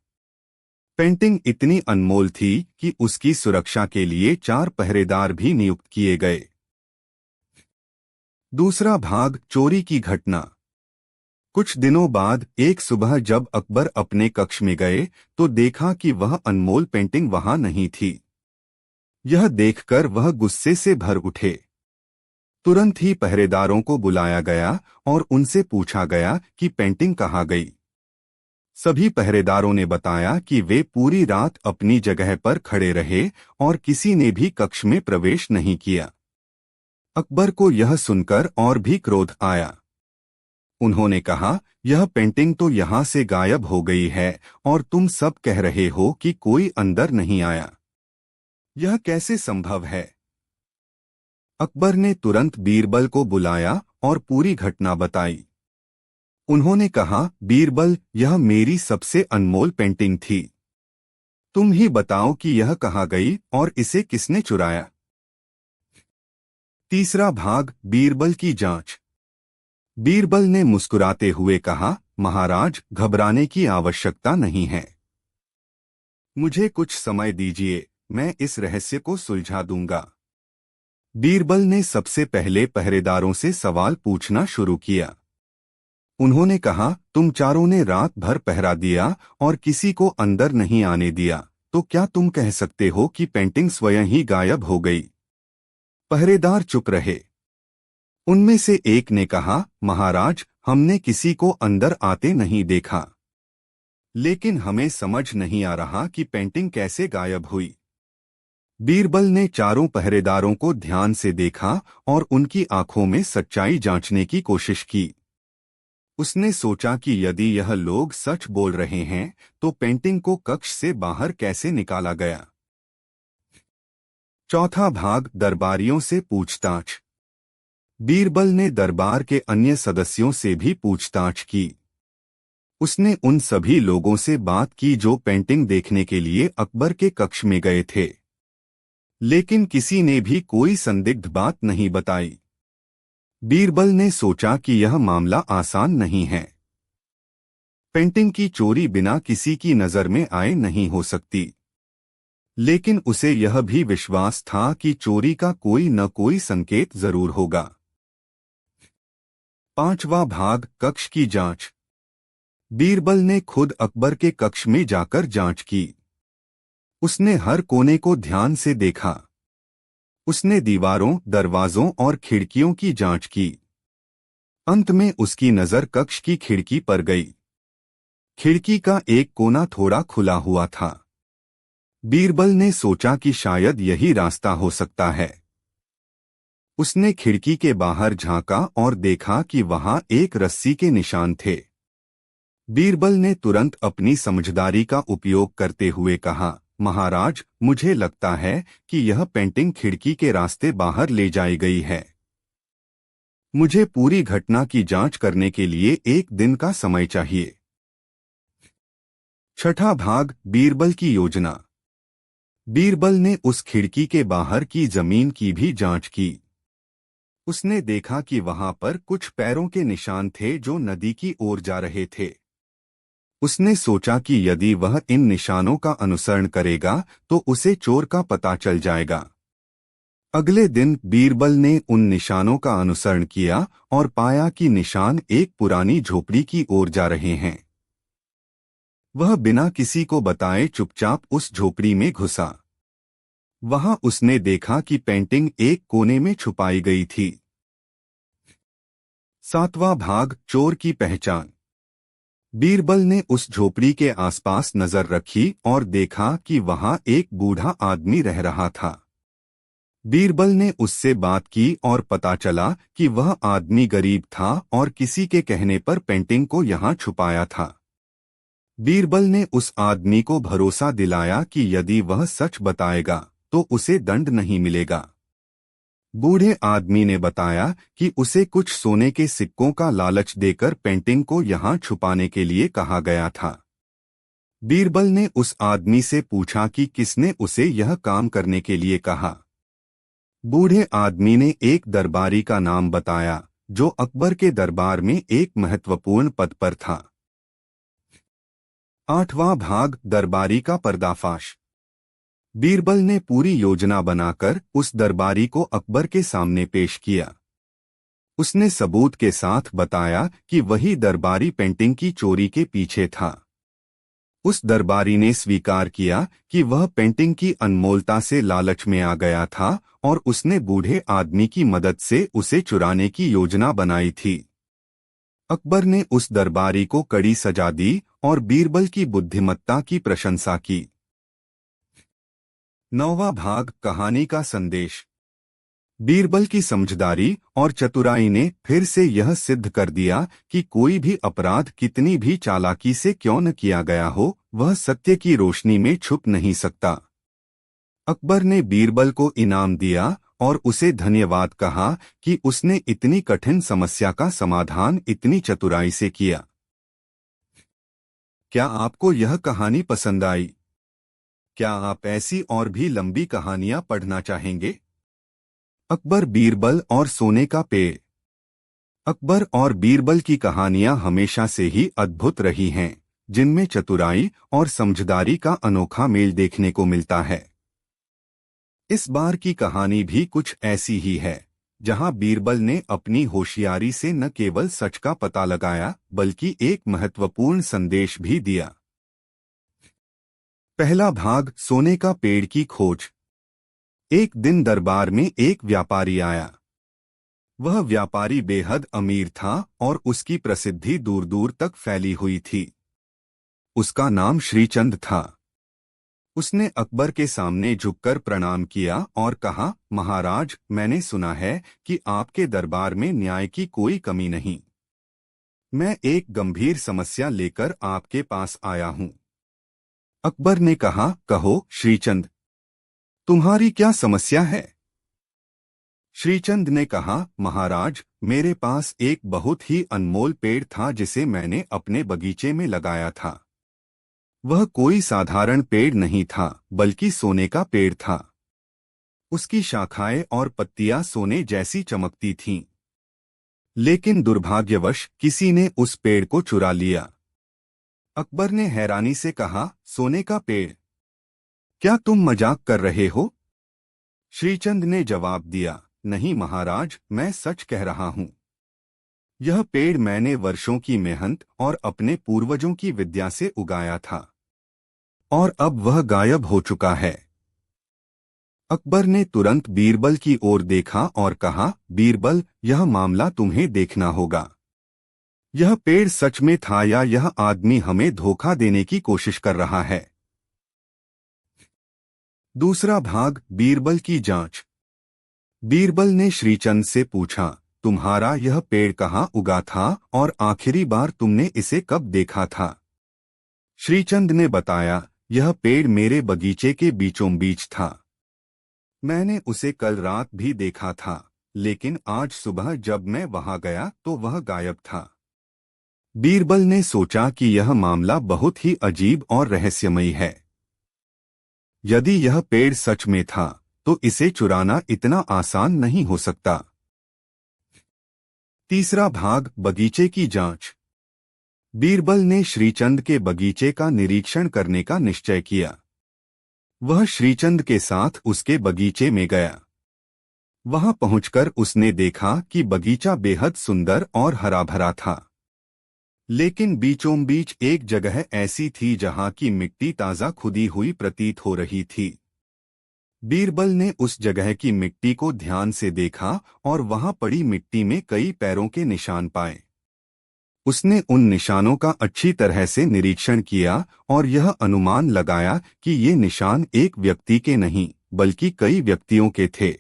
पेंटिंग इतनी अनमोल थी कि उसकी सुरक्षा के लिए 4 पहरेदार भी नियुक्त किए गए। दूसरा भाग, चोरी की घटना। कुछ दिनों बाद एक सुबह जब अकबर अपने कक्ष में गए तो देखा कि वह अनमोल पेंटिंग वहां नहीं थी। यह देखकर वह गुस्से से भर उठे। तुरंत ही पहरेदारों को बुलाया गया और उनसे पूछा गया कि पेंटिंग कहाँ गई। सभी पहरेदारों ने बताया कि वे पूरी रात अपनी जगह पर खड़े रहे और किसी ने भी कक्ष में प्रवेश नहीं किया। अकबर को यह सुनकर और भी क्रोध आया। उन्होंने कहा, यह पेंटिंग तो यहाँ से गायब हो गई है और तुम सब कह रहे हो कि कोई अंदर नहीं आया। यह कैसे संभव है? अकबर ने तुरंत बीरबल को बुलाया और पूरी घटना बताई। उन्होंने कहा, बीरबल, यह मेरी सबसे अनमोल पेंटिंग थी। तुम ही बताओ कि यह कहाँ गई और इसे किसने चुराया। तीसरा भाग, बीरबल की जांच। बीरबल ने मुस्कुराते हुए कहा, महाराज, घबराने की आवश्यकता नहीं है। मुझे कुछ समय दीजिए, मैं इस रहस्य को सुलझा दूंगा। बीरबल ने सबसे पहले पहरेदारों से सवाल पूछना शुरू किया। उन्होंने कहा, तुम चारों ने रात भर पहरा दिया और किसी को अंदर नहीं आने दिया, तो क्या तुम कह सकते हो कि पेंटिंग स्वयं ही गायब हो गई? पहरेदार चुप रहे। उनमें से एक ने कहा, महाराज, हमने किसी को अंदर आते नहीं देखा, लेकिन हमें समझ नहीं आ रहा कि पेंटिंग कैसे गायब हुई। बीरबल ने चारों पहरेदारों को ध्यान से देखा और उनकी आंखों में सच्चाई जांचने की कोशिश की। उसने सोचा कि यदि यह लोग सच बोल रहे हैं तो पेंटिंग को कक्ष से बाहर कैसे निकाला गया। चौथा भाग, दरबारियों से पूछताछ। बीरबल ने दरबार के अन्य सदस्यों से भी पूछताछ की। उसने उन सभी लोगों से बात की जो पेंटिंग देखने के लिए अकबर के कक्ष में गए थे, लेकिन किसी ने भी कोई संदिग्ध बात नहीं बताई। बीरबल ने सोचा कि यह मामला आसान नहीं है। पेंटिंग की चोरी बिना किसी की नजर में आए नहीं हो सकती, लेकिन उसे यह भी विश्वास था कि चोरी का कोई न कोई संकेत जरूर होगा। पांचवा भाग, कक्ष की जांच। बीरबल ने खुद अकबर के कक्ष में जाकर जांच की। उसने हर कोने को ध्यान से देखा। उसने दीवारों, दरवाजों और खिड़कियों की जांच की। अंत में उसकी नजर कक्ष की खिड़की पर गई। खिड़की का एक कोना थोड़ा खुला हुआ था। बीरबल ने सोचा कि शायद यही रास्ता हो सकता है। उसने खिड़की के बाहर झांका और देखा कि वहां एक रस्सी के निशान थे। बीरबल ने तुरंत अपनी समझदारी का उपयोग करते हुए कहा, महाराज, मुझे लगता है कि यह पेंटिंग खिड़की के रास्ते बाहर ले जाई गई है। मुझे पूरी घटना की जांच करने के लिए एक दिन का समय चाहिए। छठा भाग, बीरबल की योजना। बीरबल ने उस खिड़की के बाहर की जमीन की भी जांच की। उसने देखा कि वहां पर कुछ पैरों के निशान थे जो नदी की ओर जा रहे थे। उसने सोचा कि यदि वह इन निशानों का अनुसरण करेगा तो उसे चोर का पता चल जाएगा। अगले दिन बीरबल ने उन निशानों का अनुसरण किया और पाया कि निशान एक पुरानी झोपड़ी की ओर जा रहे हैं। वह बिना किसी को बताए चुपचाप उस झोपड़ी में घुसा। वहां उसने देखा कि पेंटिंग एक कोने में छुपाई गई थी। सातवां भाग, चोर की पहचान। बीरबल ने उस झोपड़ी के आसपास नजर रखी और देखा कि वहां एक बूढ़ा आदमी रह रहा था। बीरबल ने उससे बात की और पता चला कि वह आदमी गरीब था और किसी के कहने पर पेंटिंग को यहां छुपाया था। बीरबल ने उस आदमी को भरोसा दिलाया कि यदि वह सच बताएगा तो उसे दंड नहीं मिलेगा। बूढ़े आदमी ने बताया कि उसे कुछ सोने के सिक्कों का लालच देकर पेंटिंग को यहां छुपाने के लिए कहा गया था। बीरबल ने उस आदमी से पूछा कि किसने उसे यह काम करने के लिए कहा। बूढ़े आदमी ने एक दरबारी का नाम बताया जो अकबर के दरबार में एक महत्वपूर्ण पद पर था। आठवां भाग, दरबारी का पर्दाफाश। बीरबल ने पूरी योजना बनाकर उस दरबारी को अकबर के सामने पेश किया। उसने सबूत के साथ बताया कि वही दरबारी पेंटिंग की चोरी के पीछे था। उस दरबारी ने स्वीकार किया कि वह पेंटिंग की अनमोलता से लालच में आ गया था और उसने बूढ़े आदमी की मदद से उसे चुराने की योजना बनाई थी। अकबर ने उस दरबारी को कड़ी सजा दी और बीरबल की बुद्धिमत्ता की प्रशंसा की। नौवां भाग, कहानी का संदेश। बीरबल की समझदारी और चतुराई ने फिर से यह सिद्ध कर दिया कि कोई भी अपराध कितनी भी चालाकी से क्यों न किया गया हो, वह सत्य की रोशनी में छुप नहीं सकता। अकबर ने बीरबल को इनाम दिया और उसे धन्यवाद कहा कि उसने इतनी कठिन समस्या का समाधान इतनी चतुराई से किया। क्या आपको यह कहानी पसंद आई? क्या आप ऐसी और भी लंबी कहानियां पढ़ना चाहेंगे? अकबर, बीरबल और सोने का पेड़। अकबर और बीरबल की कहानियां हमेशा से ही अद्भुत रही हैं, जिनमें चतुराई और समझदारी का अनोखा मेल देखने को मिलता है। इस बार की कहानी भी कुछ ऐसी ही है, जहां बीरबल ने अपनी होशियारी से न केवल सच का पता लगाया बल्कि एक महत्वपूर्ण संदेश भी दिया। पहला भाग, सोने का पेड़ की खोज। एक दिन दरबार में एक व्यापारी आया। वह व्यापारी बेहद अमीर था और उसकी प्रसिद्धि दूर दूर तक फैली हुई थी। उसका नाम श्रीचंद था। उसने अकबर के सामने झुककर प्रणाम किया और कहा, महाराज, मैंने सुना है कि आपके दरबार में न्याय की कोई कमी नहीं। मैं एक गंभीर समस्या लेकर आपके पास आया हूं। अकबर ने कहा, कहो श्रीचंद, तुम्हारी क्या समस्या है? श्रीचंद ने कहा, महाराज, मेरे पास एक बहुत ही अनमोल पेड़ था जिसे मैंने अपने बगीचे में लगाया था। वह कोई साधारण पेड़ नहीं था बल्कि सोने का पेड़ था। उसकी शाखाएं और पत्तियां सोने जैसी चमकती थीं। लेकिन दुर्भाग्यवश किसी ने उस पेड़ को चुरा लिया। अकबर ने हैरानी से कहा, सोने का पेड़? क्या तुम मजाक कर रहे हो? श्रीचंद ने जवाब दिया, नहीं महाराज, मैं सच कह रहा हूं। यह पेड़ मैंने वर्षों की मेहनत और अपने पूर्वजों की विद्या से उगाया था, और अब वह गायब हो चुका है। अकबर ने तुरंत बीरबल की ओर देखा और कहा, बीरबल, यह मामला तुम्हें देखना होगा। यह पेड़ सच में था या यह आदमी हमें धोखा देने की कोशिश कर रहा है? दूसरा भाग, बीरबल की जांच। बीरबल ने श्रीचंद से पूछा, तुम्हारा यह पेड़ कहाँ उगा था और आखिरी बार तुमने इसे कब देखा था? श्रीचंद ने बताया, यह पेड़ मेरे बगीचे के बीचों बीच था। मैंने उसे कल रात भी देखा था, लेकिन आज सुबह जब मैं वहां गया तो वह गायब था। बीरबल ने सोचा कि यह मामला बहुत ही अजीब और रहस्यमयी है। यदि यह पेड़ सच में था, तो इसे चुराना इतना आसान नहीं हो सकता। तीसरा भाग, बगीचे की जांच। बीरबल ने श्रीचंद के बगीचे का निरीक्षण करने का निश्चय किया। वह श्रीचंद के साथ उसके बगीचे में गया। वहां पहुंचकर उसने देखा कि बगीचा बेहद सुंदर और हरा भरा था, लेकिन बीचों बीच एक जगह ऐसी थी जहां की मिट्टी ताजा खुदी हुई प्रतीत हो रही थी। बीरबल ने उस जगह की मिट्टी को ध्यान से देखा और वहां पड़ी मिट्टी में कई पैरों के निशान पाए। उसने उन निशानों का अच्छी तरह से निरीक्षण किया और यह अनुमान लगाया कि ये निशान एक व्यक्ति के नहीं बल्कि कई व्यक्तियों के थे।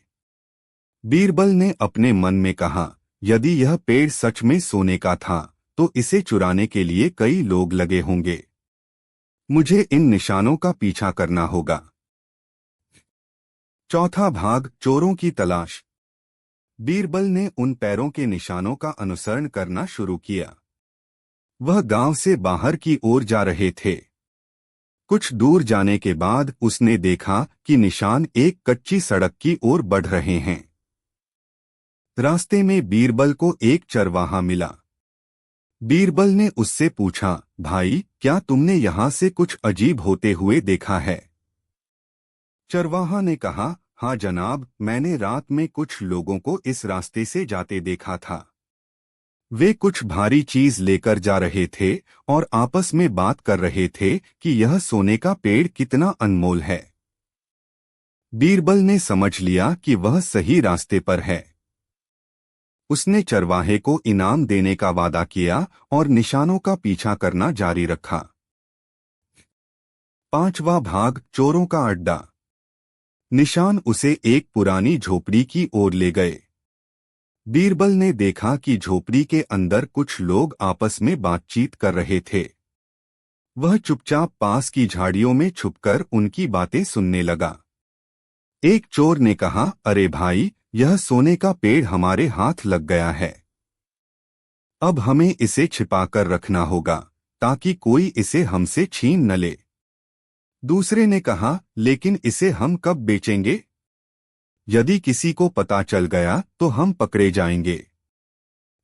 बीरबल ने अपने मन में कहा, यदि यह पेड़ सच में सोने का था तो इसे चुराने के लिए कई लोग लगे होंगे। मुझे इन निशानों का पीछा करना होगा। चौथा भाग, चोरों की तलाश। बीरबल ने उन पैरों के निशानों का अनुसरण करना शुरू किया। वह गांव से बाहर की ओर जा रहे थे। कुछ दूर जाने के बाद उसने देखा कि निशान एक कच्ची सड़क की ओर बढ़ रहे हैं। रास्ते में बीरबल को एक चरवाहा मिला। बीरबल ने उससे पूछा, भाई, क्या तुमने यहां से कुछ अजीब होते हुए देखा है? चरवाहा ने कहा, हाँ जनाब, मैंने रात में कुछ लोगों को इस रास्ते से जाते देखा था। वे कुछ भारी चीज लेकर जा रहे थे और आपस में बात कर रहे थे कि यह सोने का पेड़ कितना अनमोल है। बीरबल ने समझ लिया कि वह सही रास्ते पर है। उसने चरवाहे को इनाम देने का वादा किया और निशानों का पीछा करना जारी रखा। पांचवा भाग, चोरों का अड्डा। निशान उसे एक पुरानी झोपड़ी की ओर ले गए। बीरबल ने देखा कि झोपड़ी के अंदर कुछ लोग आपस में बातचीत कर रहे थे। वह चुपचाप पास की झाड़ियों में छुपकर उनकी बातें सुनने लगा। एक चोर ने कहा, अरे भाई, यह सोने का पेड़ हमारे हाथ लग गया है। अब हमें इसे छिपाकर रखना होगा ताकि कोई इसे हमसे छीन न ले। दूसरे ने कहा, लेकिन इसे हम कब बेचेंगे? यदि किसी को पता चल गया तो हम पकड़े जाएंगे।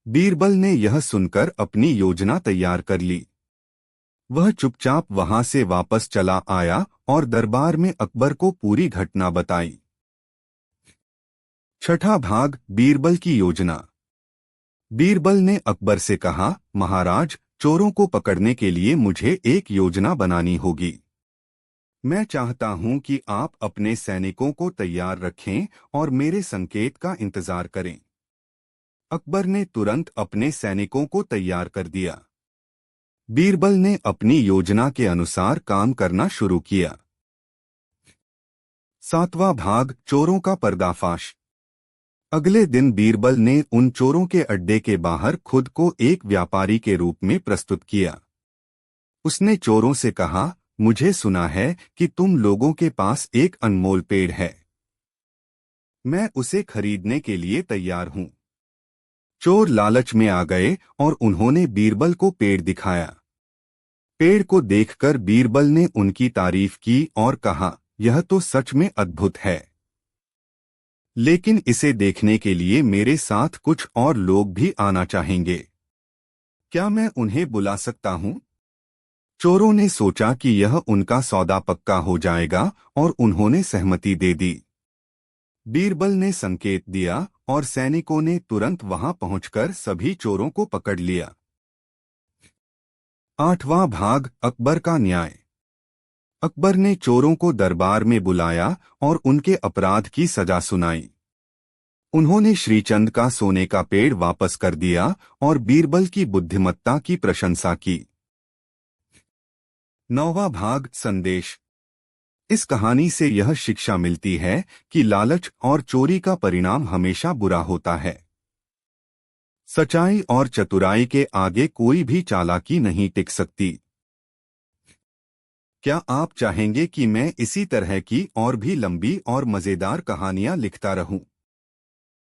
बीरबल ने यह सुनकर अपनी योजना तैयार कर ली। वह चुपचाप वहां से वापस चला आया और दरबार में अकबर को पूरी घटना बताई। छठा भाग, बीरबल की योजना। बीरबल ने अकबर से कहा, महाराज, चोरों को पकड़ने के लिए मुझे एक योजना बनानी होगी। मैं चाहता हूं कि आप अपने सैनिकों को तैयार रखें और मेरे संकेत का इंतजार करें। अकबर ने तुरंत अपने सैनिकों को तैयार कर दिया। बीरबल ने अपनी योजना के अनुसार काम करना शुरू किया। सातवां भाग, चोरों का पर्दाफाश। अगले दिन बीरबल ने उन चोरों के अड्डे के बाहर खुद को एक व्यापारी के रूप में प्रस्तुत किया। उसने चोरों से कहा, मुझे सुना है कि तुम लोगों के पास एक अनमोल पेड़ है। मैं उसे खरीदने के लिए तैयार हूं। चोर लालच में आ गए और उन्होंने बीरबल को पेड़ दिखाया। पेड़ को देखकर बीरबल ने उनकी तारीफ की और कहा, यह तो सच में अद्भुत है, लेकिन इसे देखने के लिए मेरे साथ कुछ और लोग भी आना चाहेंगे। क्या मैं उन्हें बुला सकता हूं? चोरों ने सोचा कि यह उनका सौदा पक्का हो जाएगा और उन्होंने सहमति दे दी। बीरबल ने संकेत दिया और सैनिकों ने तुरंत वहां पहुंचकर सभी चोरों को पकड़ लिया। 8वां भाग, अकबर का न्याय। अकबर ने चोरों को दरबार में बुलाया और उनके अपराध की सजा सुनाई। उन्होंने श्रीचंद का सोने का पेड़ वापस कर दिया और बीरबल की बुद्धिमत्ता की प्रशंसा की। 9वां भाग, संदेश। इस कहानी से यह शिक्षा मिलती है कि लालच और चोरी का परिणाम हमेशा बुरा होता है। सच्चाई और चतुराई के आगे कोई भी चालाकी नहीं टिक सकती। क्या आप चाहेंगे कि मैं इसी तरह की और भी लंबी और मजेदार कहानियां लिखता रहूं?